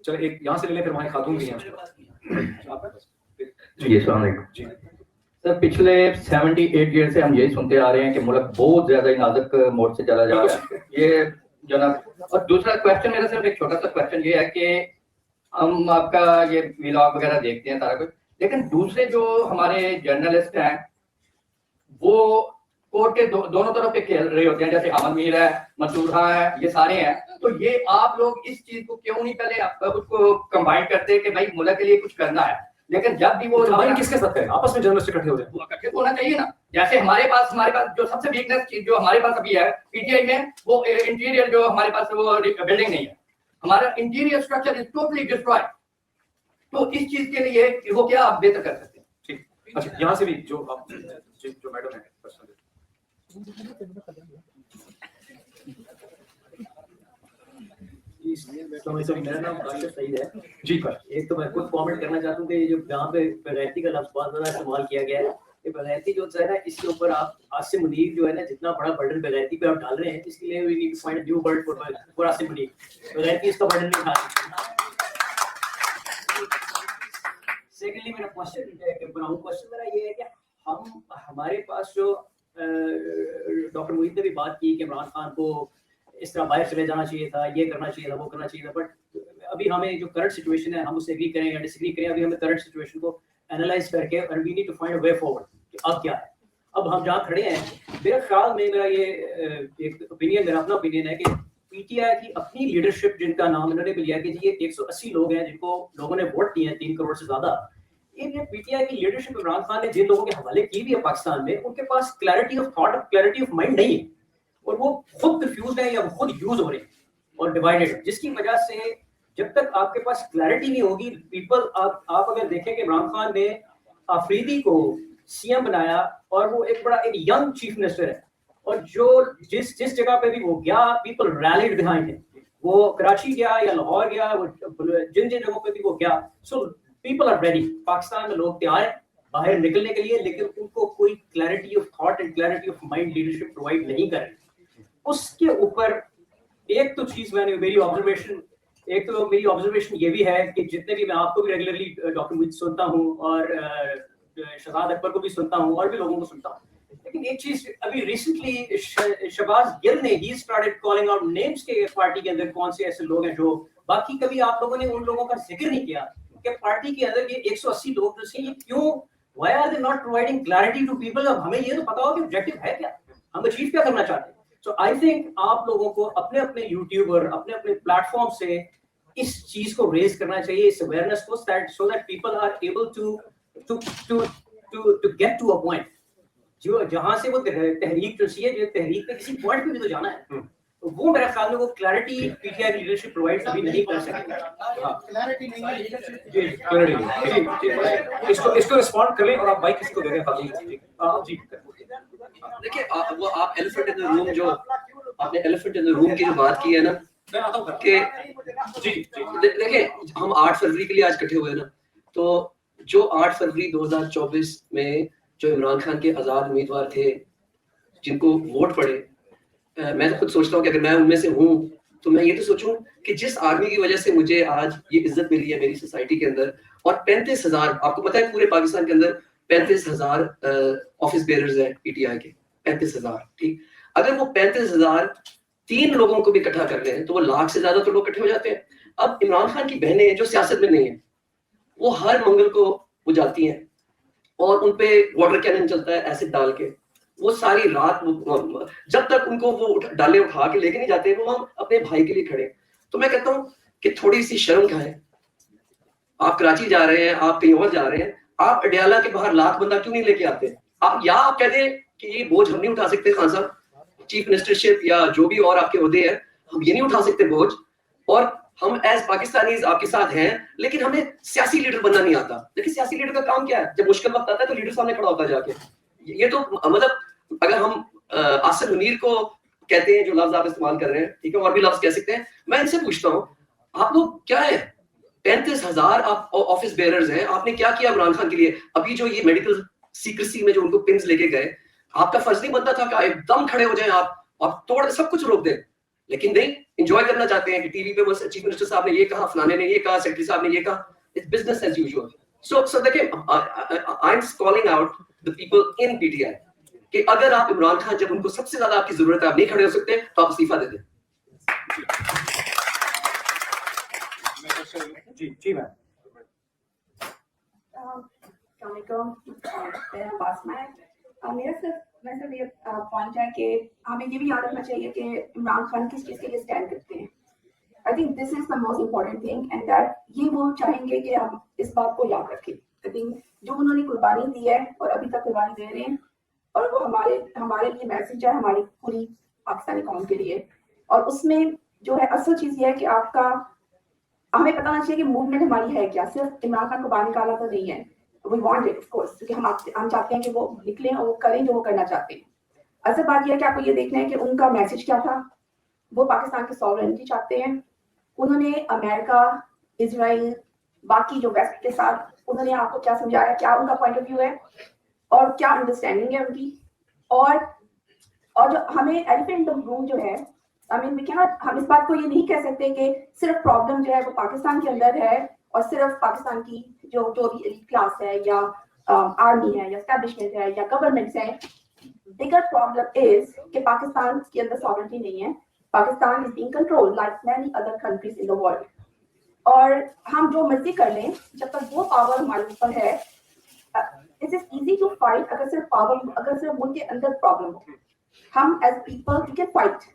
चलो एक यहाँ से ले लें, फिर वहाँ खातून भी हैं उसके पास। जी, अस्सलाम वालेकुम। जी सर, पिछले 78 ईयर से हम यही सुनते आ रहे हैं कि मुल्क बहुत ज्यादा नाजुक मोड से चला जा रहा है, ये जनाब। और दूसरा क्वेश्चन मेरा सिर्फ एक छोटा सा क्वेश्चन ये है कि हम आपका ये व्लॉग वगैरह देखते हैं सारा कुछ, लेकिन दूसरे जो हमारे जर्नलिस्ट हैं वो कोर्ट के दोनों तरफ पे खेल रहे होते हैं, जैसे अहमद मीर है, मंसूर खान है, ये सारे हैं। तो ये आप लोग इस चीज को क्यों नहीं पहले उसको कंबाइन करते कि भाई मुल्क के लिए कुछ करना है, लेकिन जब भी वो कंबाइन किसके साथ करें? आपस में जर्नलिस्ट इकट्ठे हो जाए, इकट्ठे होना चाहिए ना। जैसे हमारे पास जो सबसे वीकनेस चीज जो हमारे पास अभी है पीटीआई में, वो इंटीरियर जो हमारे पास वो बिल्डिंग नहीं है, हमारा interior structure is totally destroyed. तो इस चीज के लिए वो क्या आप बेहतर कर सकते हैं? ठीक, अच्छा यहाँ से भी जो मैडम है मेरा नाम काशिफ सईद है जी। एक तो मैं खुद कमेंट करना चाहता हूँ कि जो यहाँ पे बगैरती का लफ्ज़ बहुत ज्यादा इस्तेमाल किया गया है, ये बगैरती जो है ना, इसके ऊपर आप आसिम मुनीर जो है ना, जितना बड़ा बर्डन बगैरती पे आप डाल रहे हैं, इसके लिए we need to find a new word for Asim Munir. बगैरती इसका बर्डन नहीं उठा सकती। सेकेंडली मेरा क्वेश्चन मेरा ये है कि हमारे पास जो डॉक्टर मुईद ने भी बात की कि इमरान खान को इस तरह बाहर चले जाना चाहिए था, ये करना चाहिए था, वो करना चाहिए था, बट अभी हमें जो करंट सिचुएशन है हम उससे एग्री करें या डिसएग्री करें, अभी हमें करंट सिचुएशन को एनालाइज करके और we need to find a way forward कि अब क्या है। अब हम जहाँ खड़े हैं, मेरे ख्याल में मेरा ये एक ओपिनियन, मेरा अपना ओपिनियन है कि पीटीआई की अपनी लीडरशिप, जिनका नाम इन्होंने भी लिया कि जी ये 180 लोग हैं जिनको लोगों ने वोट दिए हैं 3 करोड़ से ज्यादा, ये पीटीआई की लीडरशिप इमरान खान ने जिन लोगों के हवाले की भी है पाकिस्तान में, उनके पास clarity of thought, clarity of mind नहीं है और वो खुद कंफ्यूज है या वो खुद यूज हो रहे हैं और डिवाइडेड, जिसकी वजह से जब तक आपके पास क्लैरिटी नहीं होगी पीपल, आप अगर देखें कि इमरान खान ने आफरीदी को सीएम बनाया और वो एक बड़ा एक यंग चीफ मिनिस्टर है और जो जिस जगह पे भी वो गया पीपल रैलीड बिहाइंड हिम, वो कराची गया या लाहौर गया, वो जिन जगहों पे भी वो गया, so people are ready, Pakistan में लोग तैयार हैं बाहर निकलने के लिए, लेकिन उनको कोई clarity of thought and clarity of mind leadership provide नहीं कर रही। उसके ऊपर एक तो चीज मेरी ऑब्जर्वेशन ये भी है कि जितने भी, मैं आपको भी रेगुलरली डॉक्टर मुईद सुनता हूँ और शहजाद अकबर को भी सुनता हूँ और भी लोगों को सुनता हूँ, लेकिन एक चीज अभी रिसेंटली शहबाज गिल ने he started calling out names के पार्टी के अंदर कौन से ऐसे लोग हैं जो बाकी कभी आप लोगों ने उन लोगों का जिक्र नहीं किया कि पार्टी के अंदर ये 180 लोग जो थे, ये क्यों, why are they not providing clarity to people. अब हमें ये तो पता हो कि ऑब्जेक्टिव है क्या, हम अचीव क्या करना चाहते हैं। सो आई थिंक आप लोगों को अपने अपने यूट्यूब और अपने अपने प्लेटफॉर्म से इस चीज को रेज करना चाहिए, इस अवेयरनेस को, so that people are able to get to a point, जो जहां से वो तहरीक जो चाहिए, जो तहरीक पे किसी पॉइंट पे भी तो जाना है, तो वो मेरे ख्याल में वो क्लैरिटी पीटीआई लीडरशिप प्रोवाइड अभी नहीं कर सकती। क्लैरिटी नहीं है लीडरशिप, जी क्लैरिटी नहीं, इसको रिस्पॉन्ड कर लें और आप माइक किसी को दे दें जी। देखिए वो आप एलिफेंट इन द रूम, जो आपने एलिफेंट इन द रूम की जो बात की है ना, मैं आता हूं कि जी देखिए हम 8 फरवरी के लिए आज इकट्ठे हुए ना, तो जो 8 फरवरी 2024 में जो इमरान खान के आजाद उम्मीदवार थे जिनको वोट पड़े, मैं तो खुद सोचता हूँ कि अगर मैं उनमें से हूँ तो मैं ये तो सोचूं कि जिस आर्मी की वजह से मुझे आज ये इज्जत मिली है मेरी सोसाइटी के अंदर, और 35,000, आपको पता है पूरे पाकिस्तान के अंदर 35,000 ऑफिस बेयरर्स हैं पीटीआई के, 35,000, ठीक। अगर वो 35,000 3 लोगों को भी इकट्ठा कर रहे हैं तो वो लाख से ज्यादा तो लोग इकट्ठे हो जाते हैं। अब इमरान खान की बहनें जो सियासत में नहीं है, वो हर मंगल को वो जाती हैं और उनपे वाटर कैनन चलता है एसिड डाल के, वो सारी रात जब तक उनको वो डाले उठा के लेके नहीं जाते, वो हम अपने भाई के लिए खड़े। तो मैं कहता हूँ कि थोड़ी सी शर्म खाएं। आप कराची जा रहे हैं, आप कहीं और जा रहे हैं, आप अडियाला के बाहर लाख बंदा क्यों नहीं लेके आते? आप कह दें कि ये बोझ हम नहीं उठा सकते, खान साहब चीफ मिनिस्टरशिप या जो भी और आपके ओहदे हैं, हम ये नहीं उठा सकते बोझ, और हम एज पाकिस्तानीज आपके साथ हैं, लेकिन हमें सियासी लीडर बनना नहीं आता। देखिए सियासी लीडर का काम क्या है, जब मुश्किल वक्त आता है तो लीडर सामने खड़ा होता है जाके। ये तो मतलब अगर हम आसिफ मुनीर को कहते हैं जो लफ्ज आप इस्तेमाल कर रहे हैं, ठीक है, और भी लफ्ज कह सकते हैं, मैं इनसे पूछता हूँ आप लोग क्या है, 35,000 आप ऑफिस बेयरर्स हैं, आपने क्या किया इमरान खान के लिए? अभी जो ये मेडिकल सीक्रेसी में जो उनको पिन्स लेके गए, आपका फर्ज नहीं बनता था कि एकदम खड़े हो जाए आप और तोड़ सब कुछ रोक दें? लेकिन नहीं, एंजॉय करना चाहते हैं कि टीवी पे वो चीफ मिनिस्टर साहब ने ये कहा, फलाने ने ये कहा, सेक्रेटरी साहब ने ये कहा। It's business as usual. So देखिए I am calling out the people in PTI कि अगर आप इमरान खान जब उनको सबसे ज्यादा आपकी जरूरत है आप नहीं खड़े हो सकते तो आप इस्तीफा दे दें। जी मैम। मेरा सिर्फ ये पॉइंट है कि हमें ये भी याद रखना चाहिए कि इमरान खान किस चीज़ के लिए स्टैंड करते हैं। I think this is the most important thing and that ये वो चाहेंगे कि हम इस बात को याद रखें। आई थिंक जो उन्होंने कुर्बानी दी है और अभी तक कुर्बानी दे रहे हैं, और वो हमारे लिए मैसेज है, हमारी पूरी पाकिस्तानी कौम के लिए। और उसमें जो है असल चीज़ ये है कि हमें पता होना चाहिए कि मूवमेंट हमारी है क्या, सिर्फ इमरान खान को बाहर निकालना तो नहीं है। We want it of course, क्योंकि हम चाहते हैं कि वो निकलें और वो करें जो वो करना चाहते हैं। असल बात यह है कि आपको ये देखना है कि उनका मैसेज क्या था। वो पाकिस्तान की सॉवरेनिटी चाहते हैं। उन्होंने अमेरिका, इजराइल, बाकी जो वेस्ट के साथ उन्होंने आपको क्या समझाया, क्या उनका पॉइंट ऑफ व्यू है और क्या अंडरस्टैंडिंग है उनकी। और जो हमें एलिफेंट ऑफ रूम जो है, हम इस बात को ये नहीं कह सकते कि सिर्फ प्रॉब्लम जो है वो पाकिस्तान के अंदर है और सिर्फ पाकिस्तान की जो भी एलीट क्लास है या आर्मी है या एस्टैब्लिशमेंट है या गवर्नमेंट्स है। bigger problem is कि पाकिस्तान के अंदर sovereignty नहीं है. Pakistan is being controlled like many other countries in the world. और हम जो मर्जी कर लें, जब तक वो पावर हमारे ऊपर है, it is easy to fight अगर सिर्फ मुल्क के अंदर प्रॉब्लम हो. हम as people we can fight,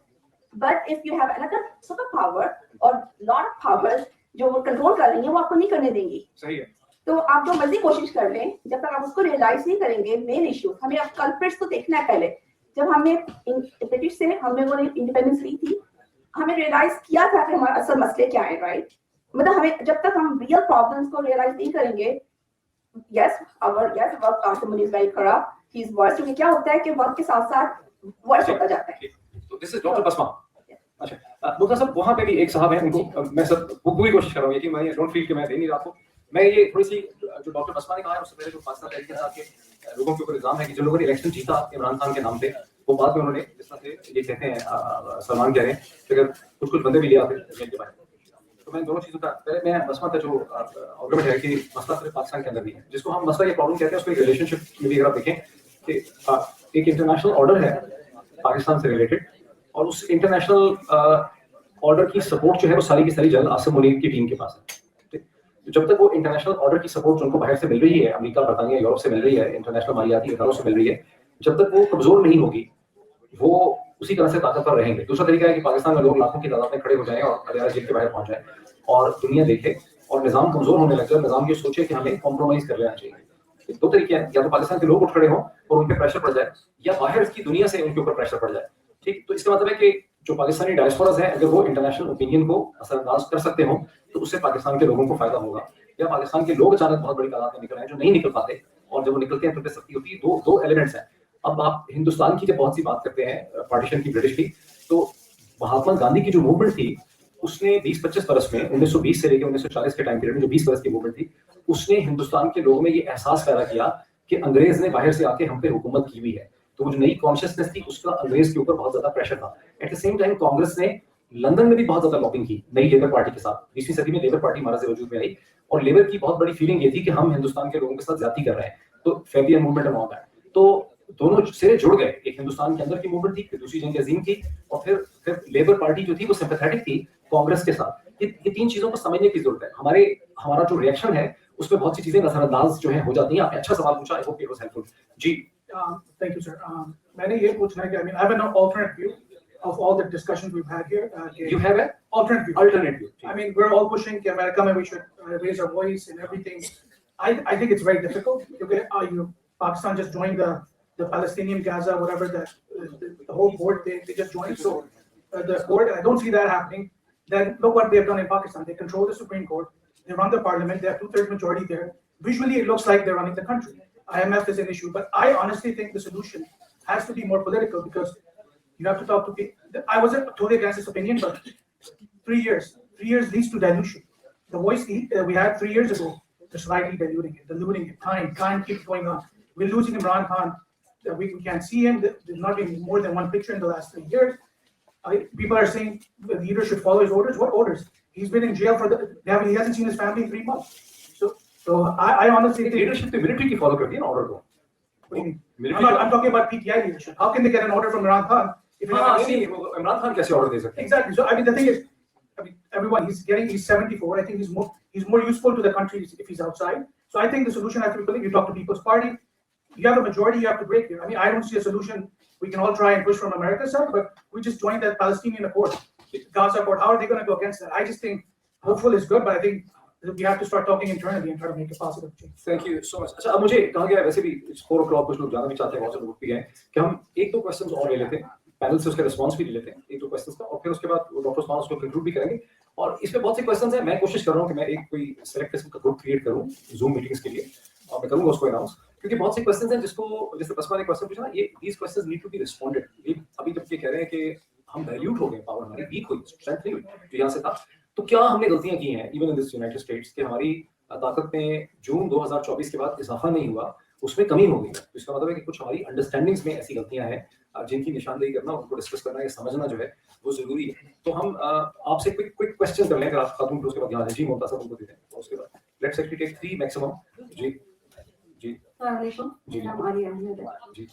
but if you have another super power or lot of powers जो वो कंट्रोल कर रही है, वो आपको नहीं करने देंगी. सही है. तो आप जो मर्जी कोशिश कर लें, जब तक आप उसको रियलाइज नहीं करेंगे मेन इश्यूज, हमें अब कल्प्रिट्स तो देखना है. पहले जब हमने ब्रिटिश से हमने वो इंडिपेंडेंस ली थी, हमें रियलाइज किया था कि हमारा असल मसले क्या है, राइट? मतलब हमें जब तक हम रियल प्रॉब्लम्स को रियलाइज नहीं करेंगे, वर्क आसमनी इज वेरी खराब, ही इज वर्स. क्योंकि क्या होता है कि वक्त के साथ साथ वर्स होता जाता है. तो दिस इज डॉक्टर बसमा. अच्छा मुक्ता साहब, वहाँ पे भी एक साहब हैं, उनको मैं सब पूरी कोशिश कर रहा हूँ कि मैं डोंट फील कि मैं दे नहीं रहा आपको. मैं ये थोड़ी सी जो डॉक्टर बसमा ने कहा है, उससे पहले जो पाकिस्तान तहरीक इंसाफ के लोगों के ऊपर इल्जाम है कि जो लोगों ने इलेक्शन जीता इमरान खान के नाम पे, वो बाद में उन्होंने जिस तरह से ये कहते हैं सलमान कह रहे हैं कि अगर कुछ बंदे भी लिया थे जेल के बाहर. तो मैं दोनों चीज़ों का पहले मैं बसमा का जो आर्गुमेंट है कि मसला सिर्फ पाकिस्तान के अंदर भी है, जिसको हम मसला ये प्रॉब्लम कहते हैं, उसको एक रिलेशनशिप में भी अगर आप देखें कि एक इंटरनेशनल ऑर्डर है पाकिस्तान से रिलेटेड, और उस इंटरनेशनल ऑर्डर की सपोर्ट जो है वो सारी की सारी जनरल आसिम मुनीर की टीम के पास है. जब तक वो इंटरनेशनल ऑर्डर की सपोर्ट उनको बाहर से मिल रही है, अमेरिका, बरतानिया, यूरोप से मिल रही है, इंटरनेशनल मालियाती इदारों से मिल रही है, जब तक वो कमजोर नहीं होगी, वो उसी तरह से ताकतवर रहेंगे. दूसरा तरीका है कि पाकिस्तान में लोग लाखों की तादाद में खड़े हो जाएं और अदालत जेल के बाहर पहुंच जाए और दुनिया देखे और निजाम कमजोर होने लग जाए, निजाम ये सोचे कि हमें कॉम्प्रोमाइज कर लेना चाहिए. दो तरीके हैं, या तो पाकिस्तान के लोग उठ खड़े हों और उन पर प्रेशर पड़ जाए, या बाहर की दुनिया से उनके ऊपर प्रेशर पड़ जाए. ठीक, तो इसका मतलब है कि जो पाकिस्तानी डायस्पोरास है, अगर वो इंटरनेशनल ओपिनियन को असरअंदाज कर सकते हो, तो उससे पाकिस्तान के लोगों को फायदा होगा. या पाकिस्तान के लोग अचानक बहुत बड़ी तादाद में निकल हैं जो नहीं निकल पाते, और जब वो निकलते हैं तो सख्ती होती है. दो एलिमेंट्स हैं. अब आप हिंदुस्तान की जब बहुत सी बात करते हैं पार्टीशन की, ब्रिटिश की, तो महात्मा गांधी की जो मूवमेंट थी, उसने 20-25 बरस में 1920 से लेकर 1940 के टाइम पीरियड में जो 20 बरस की मूवमेंट थी, उसने हिंदुस्तान के लोगों में ये एहसास पैदा किया कि अंग्रेज ने बाहर से आके हम पे हुकूमत की हुई है. तो वो जो नई कॉन्शियसनेस थी, उसका अंग्रेज के ऊपर बहुत ज्यादा प्रेशर था. At the same time Congress ने लंदन में भी बहुत ज्यादा लॉबिंग की नई लेबर पार्टी के साथ. 20वीं सदी में लेबर पार्टी हमारे से वजूद में आई, और लेबर की बहुत बड़ी फीलिंग ये थी कि हम हिंदुस्तान के लोगों के साथ ज्यादती कर रहे हैं. तो Fabian movement and all that, तो दोनों सिरे जुड़ गए. एक हिंदुस्तान के अंदर की मूवमेंट थी, फिर दूसरी जंग अजीम की, और फिर लेबर पार्टी जो थी वो सिंपैथेटिक थी कांग्रेस के साथ. ये तीन चीजों को समझने की जरूरत है. हमारा जो रिएक्शन है उसमें बहुत सी चीजें नजरअंदाज जो है हो जाती हैं. आपने अच्छा सवाल पूछा, I hope it was helpful. जी, थैंक यू सर. मैंने ये पूछना है कि I have an alternate view of all the discussions we've had here. You have an alternate view. I mean, we're all pushing America, and we should raise our voice and everything. I think it's very difficult. Pakistan just joined the Palestinian Gaza, whatever the whole board, they just joined. So the court, I don't see that happening. Then look what they have done in Pakistan. They control the Supreme Court. They run the parliament. They have 2/3 majority there. Visually, it looks like they're running the country. IMF is an issue, but I honestly think the solution has to be more political, because you have to talk to people. I wasn't totally against this opinion, but 3 years leads to dilution. The voice we had 3 years ago, they're slightly diluting it. Time keeps going on. We're losing Imran Khan. We can't see him. There's not been more than one picture in the last 3 years. People are saying the leader should follow his orders. What orders? He's been in jail he hasn't seen his family in 3 months. So I honestly think leadership the military की follow करती है ना order को. I'm talking about PTI leadership. How can they get an order from Imran Khan? Imran Khan कैसे order दे सकते हैं? Exactly. So I mean, the thing is, everyone he's 74. I think he's more useful to the country if he's outside. So I think the solution has to be political. You talk to People's Party. You have a majority. You have to break here. I mean, I don't see a solution. We can all try and push from America's side, but we just joined that Palestinian Accord, Gaza Accord. How are they going to go against that? I just think hopeful is good, but I think we have to start talking internally and try to make a positive change. Thank you so much. अच्छा, अब मुझे कहा गया है, वैसे भी 4 o'clock कुछ लोग जाना भी चाहते हैं, बहुत से लोग भी हैं, कि हम 1-2 क्वेश्चंस और ले लेते हैं, पैनल से उसके रिस्पांस भी ले लेते हैं 1-2 क्वेश्चंस का, और फिर उसके बाद डॉक्टर उस्मान उसको कंक्लूड भी करेंगे. और इसमें बहुत से क्वेश्चंस हैं. मैं कोशिश कर रहा हूं कि मैं एक कोई सेलेक्ट किस्म का ग्रुप क्रिएट करूं जूम मीटिंग्स के लिए, और मैं करूंगा उसको अनाउंस, क्योंकि बहुत से क्वेश्चंस हैं जिसको, जैसे बसमा ने क्वेश्चन पूछा ना, ये these questions need to be responded. अभी जब ये कह रहे हैं कि हम डाइल्यूट हो गए, पावर हमारी वीक हुई, स्ट्रेंथ नहीं हुई जो यहाँ से था, तो क्या हमने गलतियां की हैं even in this United states कि हमारी ताकत में जून 2024 के बाद इजाफा नहीं हुआ, उसमें कमी हो गई है. तो इसका मतलब है कि कुछ हमारी अंडरस्टैंडिंग्स में ऐसी गलतियां हैं जिनकी निशानदेही करना, उनको डिस्कस करना, ये समझना जो है वो जरूरी है. तो हम आपसे क्विक क्वेश्चन कर लें अगर आप खातून, उसके बाद यहाँ जी मुमताज साहब उनको देते हैं, और उसके बाद लेट्स एक्चुअली टेक 3 मैक्सिमम. जी अस्सलामुअलैकुम, जी। मेरा नाम आलिया अहमद है। जी।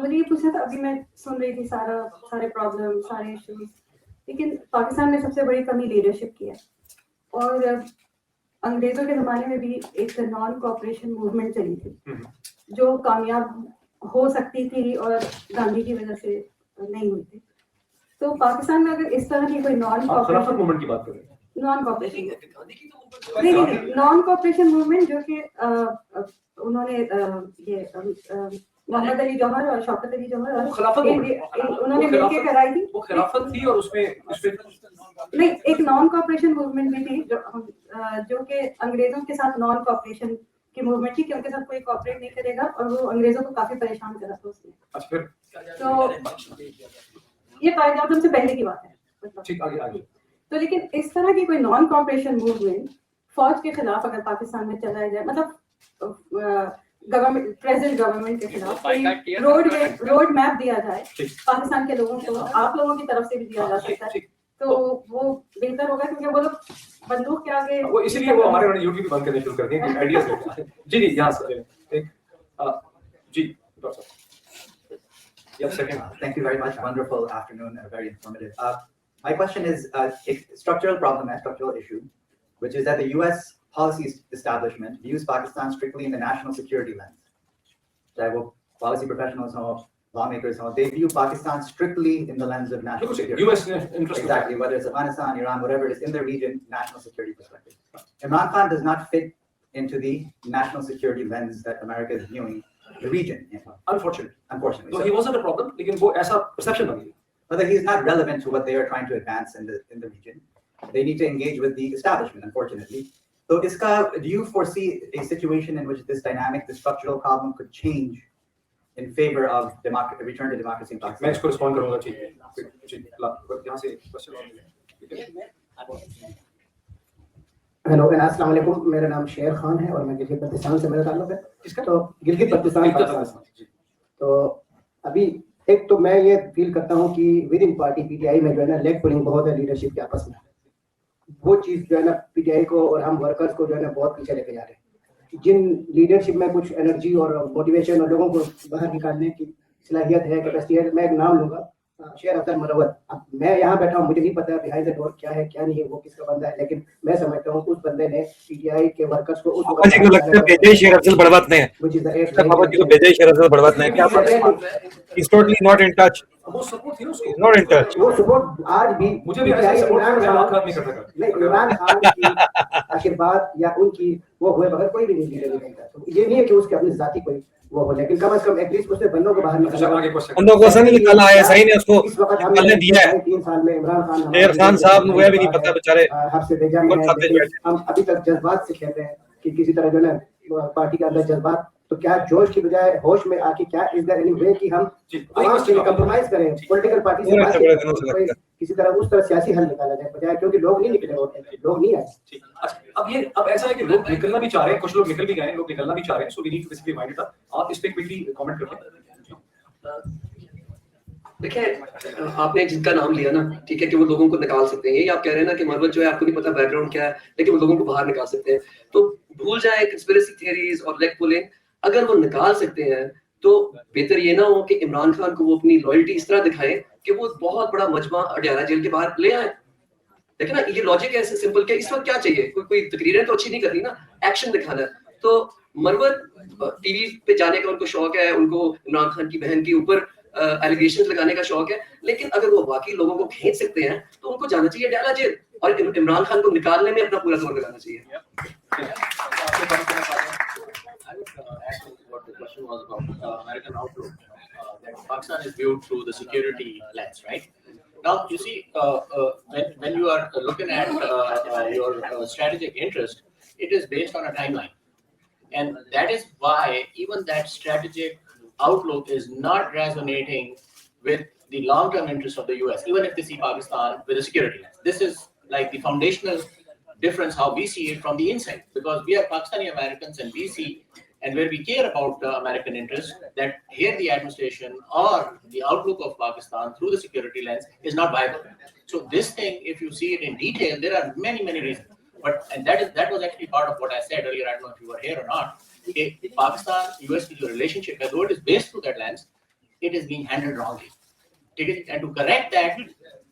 मुझे ये पूछना था, अभी मैं सुन रही थी सारे प्रॉब्लम, सारे इश्यूज, लेकिन पाकिस्तान में सबसे बड़ी कमी लीडरशिप की है। और अंग्रेजों के ज़माने में भी एक नॉन कॉपरेशन मूवमेंट चली थी जो कामयाब हो सकती थी और गांधी की वजह से नहीं हुई थी। तो पाकिस्तान में अगर इस तरह की कोई नॉन आप खिलाफत कॉपरेशन मूवमेंट की बात कर रहे हैं? नॉन कॉपरेशन नहीं नॉन कॉपरेशन मूवमेंट जो कि उन्होंने ये मोहम्मद अली जौहर और शौकत अली जौहर वो खिलाफत उन्होंने मिलकर कराई थी। वो खिलाफत थी और उसमें नहीं, एक नॉन कॉपरेशन मूवमेंट भी थी जो कि अंग्रेजों के साथ नॉन कॉपरेशन की मूवमेंट थी कि उनके साथ कोई कॉपरेट नहीं करेगा, और वो अंग्रेजों को काफी परेशान करा था उसने। अच्छा, फिर तो ये कायदे आज़म से पहले की बात है। ठीक, आगे। तो लेकिन इस तरह की कोई नॉन कॉपरेशन मूवमेंट फौज के खिलाफ अगर पाकिस्तान में चलाया जाए, मतलब गवर्नमेंट, प्रेजेंट गवर्नमेंट के खिलाफ रोड मैप दिया जाए पाकिस्तान के लोगों को, आप लोगों की तरफ से भी दिया जा सकता है, तो वो बेहतर होगा, क्योंकि वो लोग बंदूक के आगे वो इसीलिए वो हमारे यूट्यूब बंद करने शुरू कर दिए कि आइडियाज लेते हैं। जी यहाँ से एक जी डॉक्टर साहब। Yes, second. Thank you very much. Wonderful afternoon. Very informative. My question is a structural problem, a structural issue, which is that the U.S. policy establishment views Pakistan strictly in the national security lens. चाहे वो policy professionals हो, lawmakers हो, they view Pakistan strictly in the lens of national security. U.S. interest. Exactly, whether it's Afghanistan, Iran, whatever it is in the region, national security perspective. Imran Khan does not fit into the national security lens that America is viewing the region. Unfortunately. So he wasn't a problem, लेकिन वो ऐसा perception बन गई. Whether he is not relevant to what they are trying to advance in the region, they need to engage with the establishment. Unfortunately, so do you foresee a situation in which this dynamic, this structural problem, could change in favor of return to democracy in Pakistan? मैं इसको respond करूँगा जी यहाँ से question hello अस्सलाम वालेकुम, मेरा नाम शेर खान है और मैं गिलगित बल्तिस्तान से मेरा ताल्लुक है। तो गिलगित बल्तिस्तान तो अभी एक तो मैं ये फील करता हूँ कि विद इन पार्टी पीटीआई में जो है ना लेग पुलिंग बहुत है लीडरशिप के आपस में। वो चीज़ जो है ना पीटीआई को और हम वर्कर्स को जो है ना बहुत पीछे लेके जा रहे हैं। जिन लीडरशिप में कुछ एनर्जी और मोटिवेशन और लोगों को बाहर निकालने की सलाहियत है, कैपेसिटी है, मैं एक नाम लूँगा, शेर अफजल मरवत। अब मैं यहाँ बैठा हूँ, मुझे नहीं पता बिहाइंड द डोर क्या है क्या नहीं है, वो किसका बंदा है, लेकिन मैं समझता हूँ उस बंदे ने पीटीआई के वर्कर्स को शेर अफजल बड़वत ने शेर अफजल बड़वत ने क्या He's totally not in touch. वो सपोर्ट थी ना उसको, Not in touch. वो सपोर्ट आज भी मुझे भी ऐसा सपोर्ट नहीं कर सका। नहीं, इमरान खान की आशीर्वाद या उनकी वो हुए बगैर कोई भी नहीं लीडर नहीं बनता। तो ये नहीं है कि उसके अपनी जाति कोई वो हो, लेकिन कम से कम एटलीस्ट उसने बंदों को बाहर निकाला। बंदों को सही निकाला है, सही ने उसको इस वक्त हम निकालने दिया है। 3 साल में इमरान खान शेर खान साहब मुझे भी नहीं पता बेचारे आपसे भेजा में हम अभी तक जज्बात से खेल रहे हैं कि किसी तरह जो है पार्टी के अंदर जज्बात, तो क्या जोश की बजाय होश में आके क्या इज देयर एनी वे कि हम आवाम के लिए कंप्रोमाइज करें, पॉलिटिकल पार्टी से बात करें, किसी तरह उस तरह सियासी हल निकाला जाए, बजाय क्योंकि लोग नहीं निकले होते, लोग नहीं आए। अब ऐसा है कि लोग निकलना भी चाह रहे हैं, कुछ लोग निकल भी गए, लोग निकलना भी चाह रहे हैं, so we need to basically mind it up. आप इस पे क्विकली कमेंट करें। देखिए, आपने जिनका नाम लिया ना, ठीक है, कि वो लोगों को निकाल सकते हैं, ये आप कह रहे हैं ना कि मरवत जो है आपको नहीं पता बैकग्राउंड क्या है, लेकिन वो लोगों को बाहर निकाल सकते हैं, तो भूल जाए कंस्पिरेसी थियरीज और लेग पुलिंग। अगर वो निकाल सकते हैं तो बेहतर ये ना हो कि इमरान खान को वो अपनी लॉयल्टी इस तरह दिखाएं कि वो बहुत बड़ा मजमा अडियाला जेल के बाहर ले आए। देखिए ना, ये लॉजिक है सिंपल के इस वक्त क्या चाहिए, कोई तकरीरें तो अच्छी नहीं करनी ना, एक्शन दिखाना है। तो मरवत टीवी पे जाने का उनको शौक है, उनको इमरान खान की बहन के ऊपर एलिगेशंस लगाने का शौक है, लेकिन अगर वो बाकी लोगों को खींच सकते हैं तो उनको जाना चाहिए अडियाला जेल और इमरान खान को निकालने में अपना पूरा जोर लगाना चाहिए। What the question was about American outlook, that Pakistan is viewed through the security lens, right? Now, you see, when you are looking at your strategic interest, it is based on a timeline, and that is why even that strategic outlook is not resonating with the long-term interests of the US, even if they see Pakistan with a security lens. This is like the foundational difference how we see it from the inside, because we are Pakistani Americans and we see, and where we care about American interests, that here the administration or the outlook of Pakistan through the security lens is not viable. So this thing, if you see it in detail, there are many reasons. And that was actually part of what I said earlier. I don't know if you were here or not. कि Pakistan US की जो relationship है, though it is based through that lens, it is being handled wrongly. ठीक है, and to correct that,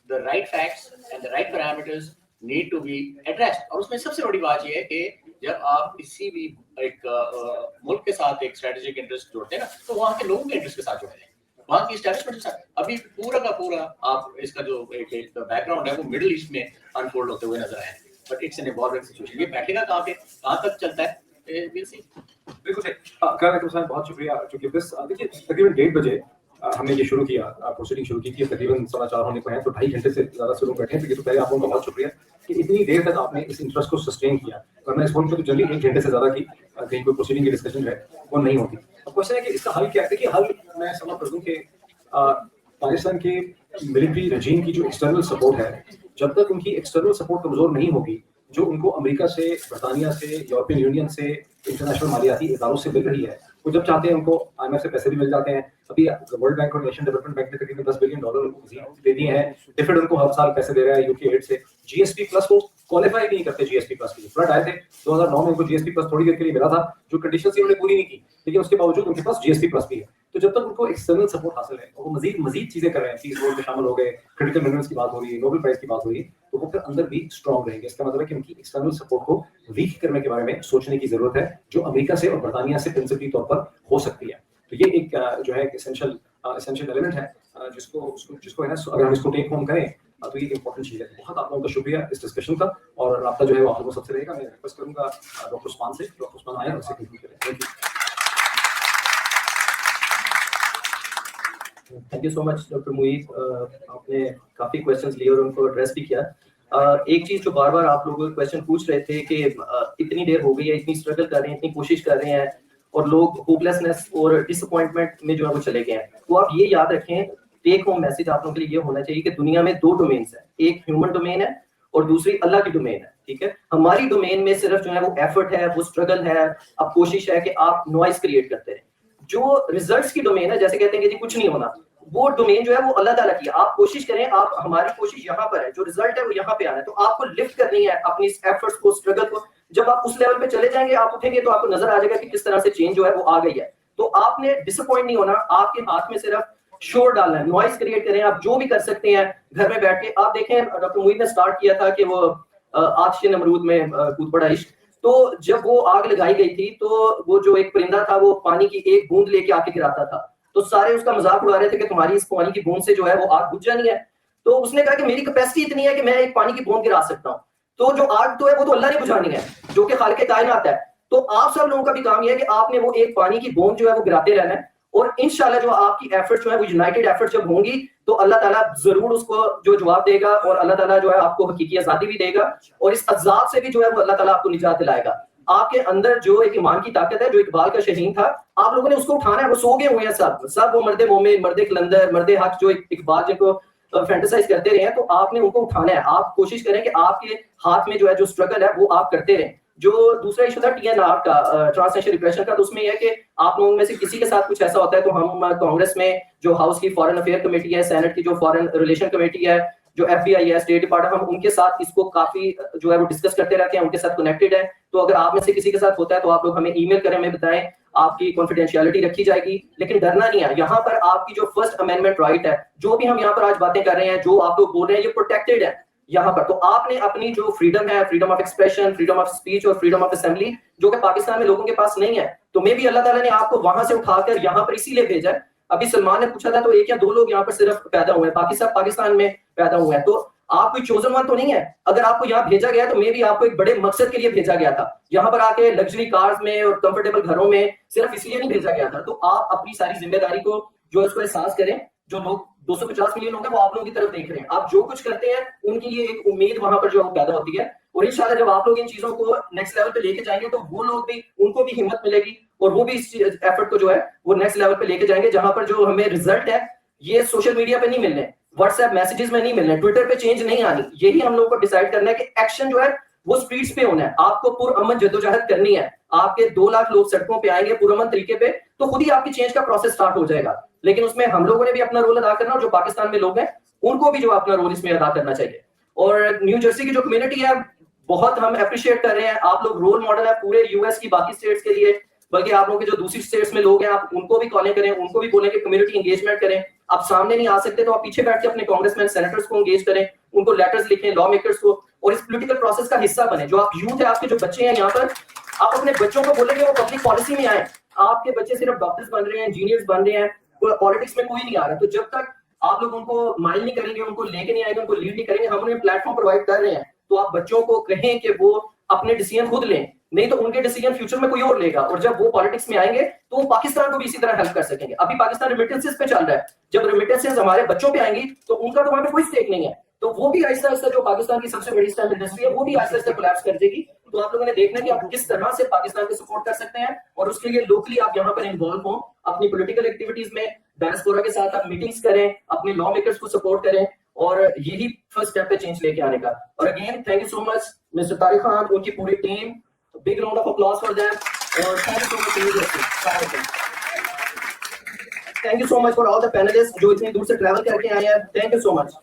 the right facts and the right parameters need to be addressed. और उसमें सबसे बड़ी बात ये है कि जब आप किसी भी एक मुल्क के साथ एक स्ट्रेटेजिक इंटरेस्ट जोड़ते हैं ना, तो वहाँ के लोगों के इंटरेस्ट के साथ जोड़ते हैं, वहाँ की एस्टैब्लिशमेंट के साथ। अभी पूरा का पूरा आप इसका जो एक बैकग्राउंड है वो मिडिल ईस्ट में अनफोल्ड होते हुए नजर आए, but it's an evolving situation. ये बैठेगा कहाँ पे, कहाँ तक चलता है, we'll see. बिल्कुल सही। करेक्ट साहब, बहुत शुक्रिया। क्योंकि दिस देखिए तकरीबन 1:30 बजे हमने ये शुरू किया, प्रोसीडिंग शुरू की थी, तकरीबन 4:15 होने को है, तो 2.5 घंटे से ज़्यादा से लोग बैठे हैं। तो ये तो पहले आप लोगों का बहुत शुक्रिया कि इतनी देर तक आपने इस इंटरेस्ट को सस्टेन किया, वरना इस फोन पे तो जल्दी 1 घंटे से ज़्यादा की कहीं कोई प्रोसीडिंग की डिस्कशन है वो नहीं होती। अब क्वेश्चन है कि इसका हल क्या है? देखिए हल मैं समझ कर दूं कि पाकिस्तान के मिलिट्री रजीम की जो एक्सटर्नल सपोर्ट है, जब तक उनकी एक्सटर्नल सपोर्ट कमज़ोर नहीं होगी, जो उनको अमेरिका से, बरतानिया से, यूरोपियन यूनियन से, इंटरनेशनल मालियाती इदारों से मिल रही है, वो जब चाहते हैं उनको IMF से पैसे भी मिल जाते हैं। अभी वर्ल्ड बैंक और नेशन डेवलपमेंट बैंक ने तकरीबन $10 बिलियन दे दिए हैं। डिफिड उनको हर साल पैसे दे रहा है यूके एड से। GSP प्लस को क्वालिफाई नहीं करते, GSP प्लस के लिए फ्लड आए थे 2009 में, उनको GSP प्लस थोड़ी देर के लिए मिला था, जो कंडीशन थी उन्होंने पूरी नहीं की, लेकिन उसके बावजूद उनके पास GSP प्लस भी है। तो जब तक उनको एक्सटर्नल सपोर्ट हासिल है और वो मजीद चीजें कर रहे हैं, पीस बोर्ड में शामिल हो गए, क्रिटिकल मिनरल्स की बात हो रही है, नोबेल प्राइज की बात हो रही है, तो वो फिर अंदर भी स्ट्रॉन्ग रहेंगे। इसका मतलब है कि उनकी एक्सटर्नल सपोर्ट को वीक करने के बारे में सोचने की जरूरत है, जो अमेरिका से और बरतानिया से प्रिंसिपली तौर पर हो सकती है। तो ये एक जो है एसेंशियल एलिमेंट है, जिसको है ना, अगर हम इसको टेक होम करें तो ये इंपॉर्टेंट चीज है। बहुत आप लोगों का शुक्रिया इस डिस्कशन का, और राब्ता जो है वो आप लोगों सबसे रहेगा। मैं रिक्वेस्ट करूंगा डॉक्टर उस्मान से, डॉक्टर उस्मान आए और उससे कंक्लूड करें। Thank you. Thank you so much doctor Moeed, आपने काफी क्वेश्चंस लिए और उनको एड्रेस भी किया। एक चीज जो बार बार आप लोग क्वेश्चन पूछ रहे थे कि इतनी देर हो गई है, इतनी स्ट्रगल कर रहे हैं, इतनी कोशिश कर रहे हैं और लोग होपलेसनेस और डिसअपॉइंटमेंट में जो है वो चले गए हैं। तो आप ये याद रखें, टेक होम मैसेज आप लोगों के लिए ये होना चाहिए कि दुनिया में 2 डोमेन्स हैं, एक ह्यूमन डोमेन है और दूसरी अल्लाह की डोमेन है। ठीक है, हमारी डोमेन में सिर्फ जो है वो एफर्ट है, वो स्ट्रगल है, अब कोशिश है कि आप नॉइज क्रिएट करते रहे। जो रिजल्ट्स की डोमेन है, जैसे कहते हैं कि जी कुछ नहीं होना, वो डोमेन जो है वो अल्लाह ताला की है। आप कोशिश करें, आप हमारी कोशिश यहाँ पर है, जो रिजल्ट है वो यहाँ पे आना है, तो आपको लिफ्ट करनी है अपनी एफर्ट्स को, स्ट्रगल को। जब आप उस लेवल पे चले जाएंगे, आप उठेंगे तो आपको नजर आ जाएगा कि किस तरह से चेंज जो है वो आ गई है। तो आपने डिसअपॉइंट नहीं होना, आपके हाथ में सिर्फ शोर डालना है, नॉइज क्रिएट करें। आप जो भी कर सकते हैं घर में बैठ के। आप देखें डॉक्टर मुईद ने स्टार्ट किया था कि वो आतिश नमरूद में कूद पड़ा इश्क, तो जब वो आग लगाई गई थी तो वो जो एक परिंदा था वो पानी की एक बूंद लेके आके गिराता था, तो सारे उसका मजाक उड़ा रहे थे कि तुम्हारी इस पानी की बूंद से जो है वो आग बुझ जानी है। तो उसने कहा कि मेरी कैपेसिटी इतनी है कि मैं एक पानी की बूंद गिरा सकता हूँ। तो जो आग तो है वो तो अल्लाह ने बुझानी है, जो कि खालिक कायनात है। तो आप सब लोगों का भी काम यह है कि आपने वो एक पानी की बूंद जो है वो गिराते रहना है, और इंशाल्लाह जो आपकी एफर्ट जो है वो यूनाइटेड एफर्ट जब होंगी तो अल्लाह ताला जरूर उसको जो जवाब देगा, और अल्लाह ताला जो है आपको हकीकी आजादी भी देगा, और इस अजाब से भी जो है वो अल्लाह ताला आपको निजात दिलाएगा। आपके अंदर जो एक ईमान की ताकत है, जो इकबाल का शहीन था, आप लोगों ने उसको उठाना है। वो सो गए हुए हैं सब वो मर्दे मोमिन, मर्दे कलंदर, मर्दे हक, जो इकबाल जिनको फैंटेसाइज करते रहे हैं, तो आपने उनको उठाना है। आप कोशिश करें कि आपके हाथ में जो है जो स्ट्रगल है वो आप करते रहें। जो दूसरा इशू था TNR का, ट्रांसनेशनल रिप्रेशन का, तो उसमें यह है कि आप लोगों में से किसी के साथ कुछ ऐसा होता है तो हम कांग्रेस में जो हाउस की फॉरेन अफेयर कमेटी है, सेनेट की जो फॉरेन रिलेशन कमेटी है, जो FBI है, स्टेट डिपार्टमेंट, हम उनके साथ इसको काफी जो है वो डिस्कस करते रहते हैं, उनके साथ कनेक्टेड है। तो अगर आप में से किसी के साथ होता है तो आप लोग हमें ईमेल करें, हमें बताएं, आपकी कॉन्फिडेंशियलिटी रखी जाएगी। लेकिन डरना नहीं है, यहाँ पर आपकी जो फर्स्ट अमेंडमेंट राइट है, जो भी हम यहाँ पर आज बातें कर रहे हैं, जो आप लोग बोल रहे हैं, ये प्रोटेक्टेड है यहाँ पर। तो आपने अपनी जो फ्रीडम है, freedom of expression, freedom of speech और फ्रीडम ऑफ असेंबली, जो कि पाकिस्तान में लोगों के पास नहीं है, तो मे भी अल्लाह ताला ने आपको वहां से उठाकर यहाँ पर इसीलिए भेजा है। अभी सलमान ने पूछा था तो 1 या 2 लोग यहाँ पर सिर्फ पैदा हुए हैं, बाकी सब पाकिस्तान में पैदा हुए हैं। तो आप कोई चोजन वन तो नहीं है। अगर आपको यहाँ भेजा गया तो मे भी आपको एक बड़े मकसद के लिए भेजा गया था। यहाँ पर आके लग्जरी कार्स में और कंफर्टेबल घरों में सिर्फ इसलिए नहीं भेजा गया था। तो आप अपनी सारी जिम्मेदारी को जो है उसको एहसास करें। जो लोग 250 मिलियन लोग हैं वो आप लोगों की तरफ देख रहे हैं। आप जो कुछ करते हैं उनके लिए एक उम्मीद वहां पर जो पैदा होती है, और इंशाल्लाह जब आप लोग इन चीजों को नेक्स्ट लेवल पे लेके जाएंगे तो वो लोग भी, उनको भी हिम्मत मिलेगी और वो भी इस एफर्ट को जो है वो नेक्स्ट लेवल पे लेके जाएंगे, जहां पर जो हमें रिजल्ट है ये सोशल मीडिया पे नहीं मिलने, व्हाट्सएप मैसेजेस में नहीं मिलने, ट्विटर पे चेंज नहीं आनी। यही हम लोगों को डिसाइड करना है कि एक्शन जो है वो स्ट्रीट्स पे होना है। आपको पुरअमन जद्दोजहद करनी है। आपके 2 लाख लोग सड़कों पे आएंगे पुरअमन तरीके पे, तो खुद ही आपकी चेंज का प्रोसेस स्टार्ट हो जाएगा। लेकिन उसमें हम लोगों ने भी अपना रोल अदा करना, और जो पाकिस्तान में लोग हैं उनको भी जो अपना रोल इसमें अदा करना चाहिए। और न्यू जर्सी की जो कम्युनिटी है बहुत हम अप्रिशिएट कर रहे हैं। आप लोग रोल मॉडल है पूरे यूएस की बाकी स्टेट्स के लिए। बल्कि आप लोगों के जो दूसरी स्टेट्स में लोग हैं आप उनको भी कॉलें करें, उनको भी बोलें कि कम्युनिटी एंगेजमेंट करें। आप सामने नहीं आ सकते तो आप पीछे बैठ के अपने कांग्रेसमैन सेनेटर्स को एंगेज करें, उनको लेटर्स लिखें, लॉ मेकर्स को, और इस पॉलिटिकल प्रोसेस का हिस्सा बने। जो आप यूथ है, आपके जो बच्चे हैं यहाँ पर, आप अपने बच्चों को बोलेंगे वो पब्लिक पॉलिसी में आए। आपके बच्चे सिर्फ डॉक्टर्स बन रहे हैं, इंजीनियर्स बन रहे हैं, पॉलिटिक्स में कोई नहीं आ रहा। तो जब तक आप लोग उनको माइल नहीं करेंगे, उनको लेके नहीं आएंगे, उनको लीड नहीं करेंगे, हम उन्हें प्लेटफॉर्म प्रोवाइड कर रहे हैं, तो आप बच्चों को कहें कि वो अपने डिसीजन खुद लें, नहीं तो उनके डिसीजन फ्यूचर में कोई और लेगा, और जब वो पॉलिटिक्स में आएंगे तो वो पाकिस्तान को भी इसी तरह हेल्प कर सकेंगे। अभी पाकिस्तान रेमिटेंसेस पे चल रहा है, जब रेमिटेंसेस हमारे बच्चों पे आएंगी तो उनका तो वहां पे कोई स्टेक नहीं है, तो वो भी आहिस्ता आहिस्ता, जो पाकिस्तान की सबसे बड़ी स्टैंड इंडस्ट्री है, वो भी आहिस्ता आहिस्ता कोलैप्स कर देगी। तो आप लोगों ने देखना कि आप किस तरह से पाकिस्तान को सपोर्ट कर सकते हैं, और उसके लिए लोकली आप यहाँ पर इन्वॉल्व हो अपनी पॉलिटिकल एक्टिविटीज में, डायस्पोरा के साथ आप मीटिंग्स करें, अपने लॉ मेकर्स को सपोर्ट करें, और यही फर्स्ट स्टेप है चेंज लेके आने का। और again thank you so much mister Tariq Khan, उनकी पूरी team, big round of applause for that, और thank you so much for all the panelists जो इतनी दूर से ट्रैवल करके आए हैं। Thank you so much.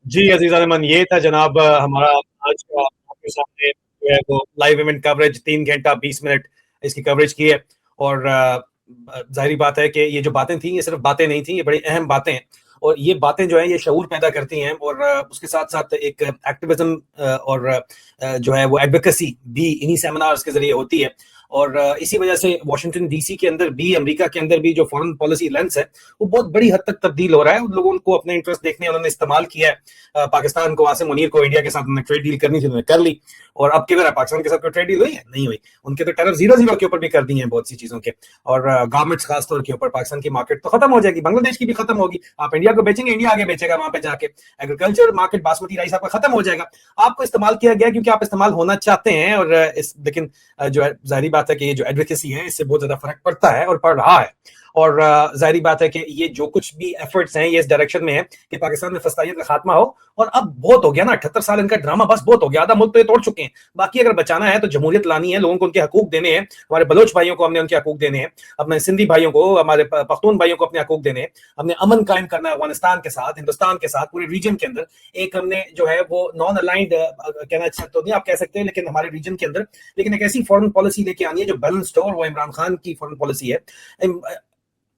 जी अजीज़ान मन, ये था जनाब हमारा आज का आपके सामने जो है वो लाइव इवेंट कवरेज, 3 घंटा 20 मिनट इसकी कवरेज की है। और जाहिर बात है कि ये जो बातें थी ये सिर्फ बातें नहीं थी, ये बड़ी अहम बातें हैं, और ये बातें जो है ये शऊर पैदा करती हैं, और उसके साथ साथ एक एक्टिविज्म और जो है वो एडवोकेसी भी इन्हीं सेमिनार्स के जरिए होती है। और इसी वजह से वाशिंगटन डीसी के अंदर भी, अमेरिका के अंदर भी जो फॉरेन पॉलिसी लेंस है वो बहुत बड़ी हद तक तब्दील हो रहा है। उन लोगों को अपने इंटरेस्ट देखने उन्होंने इस्तेमाल किया है। पाकिस्तान को, आसिम मुनीर को इंडिया के साथ उन्होंने ट्रेड डील करनी थी, उन्होंने कर ली, और अब किधर है पाकिस्तान के साथ कोई ट्रेड डील हुई है? नहीं हुई। उनके तो टैरिफ 0-0 के ऊपर भी कर दिए हैं बहुत सी चीजों के, और गारमेंट्स खासतौर के ऊपर पाकिस्तान की मार्केट तो खत्म हो जाएगी, बांग्लादेश की भी खत्म होगी। आप इंडिया को बेचेंगे, इंडिया आगे बेचेगा वहां पे जाके, एग्रीकल्चर मार्केट बासमती राइस आपका खत्म हो जाएगा। आपको इस्तेमाल किया गया क्योंकि आप इस्तेमाल होना चाहते हैं, और लेकिन जो है जाहिर बात है कि ये जो एडवोकेसी है इससे बहुत ज्यादा फर्क पड़ता है और पड़ रहा है। और जाहिर बात है कि ये जो कुछ भी एफर्ट्स हैं ये इस डायरेक्शन में है कि पाकिस्तान में फस्तायत का खात्मा हो। और अब बहुत हो गया ना, 78 साल इनका ड्रामा बस बहुत हो गया, आधा मुल्क तो ये तोड़ चुके हैं। बाकी अगर बचाना है तो जमहूरियत लानी है, लोगों को उनके हकूक देने हैं, हमारे बलोच भाइयों को हमने उनके हकूक देने हैं, अपने सिंधी भाइयों को, हमारे पख्तून भाइयों को अपने हकूक देने हैं, हमने अमन कायम करना है अफगानिस्तान के साथ, हिंदुस्तान के साथ, पूरे रीजन के अंदर। एक हमने जो है वो नॉन अलाइंड कहना अच्छा तो नहीं आप कह सकते, लेकिन हमारे रीजन के अंदर लेकिन एक ऐसी फॉरेन पॉलिसी लेके आनी है जो बैलेंस्ड हो, और वो इमरान खान की फॉरेन पॉलिसी है।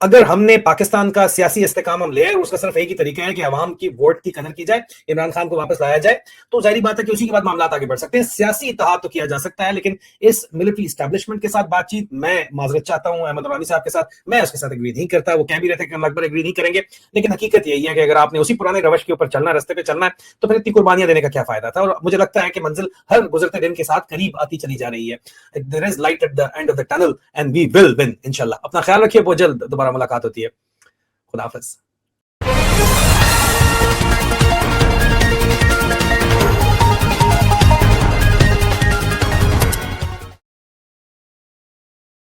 अगर हमने पाकिस्तान का सियासी इस्तेकाम हम ले आए, उसका सिर्फ एक ही तरीका है कि अवाम की वोट की कदर की जाए, इमरान खान को वापस लाया जाए, तो जाहिर बात है कि उसी के बाद मामला आगे बढ़ सकते हैं। सियासी इत्तेहाद तो किया जा सकता है, लेकिन इस मिलिट्री एस्टैब्लिशमेंट के साथ बातचीत, मैं माजरत चाहता हूं अहमद उरानी साहब के साथ, मैं उसके साथ एग्री नहीं करता। वो कह भी रहे थे कि हम लगभग एग्री नहीं करेंगे, लेकिन हकीकत यही है कि अगर आपने उसी पुराने रवश के ऊपर चलना, रास्ते पे चलना है, तो फिर इतनी कुर्बानियां देने का क्या फायदा था। और मुझे लगता है कि मंजिल हर गुजरते दिन के साथ करीब आती चली जा रही है। There is light at the end of the tunnel and we will win इंशाल्लाह। अपना ख्याल रखिए, बहुत जल्द दोबारा मुलाकात होती है। खुदा हाफिज़।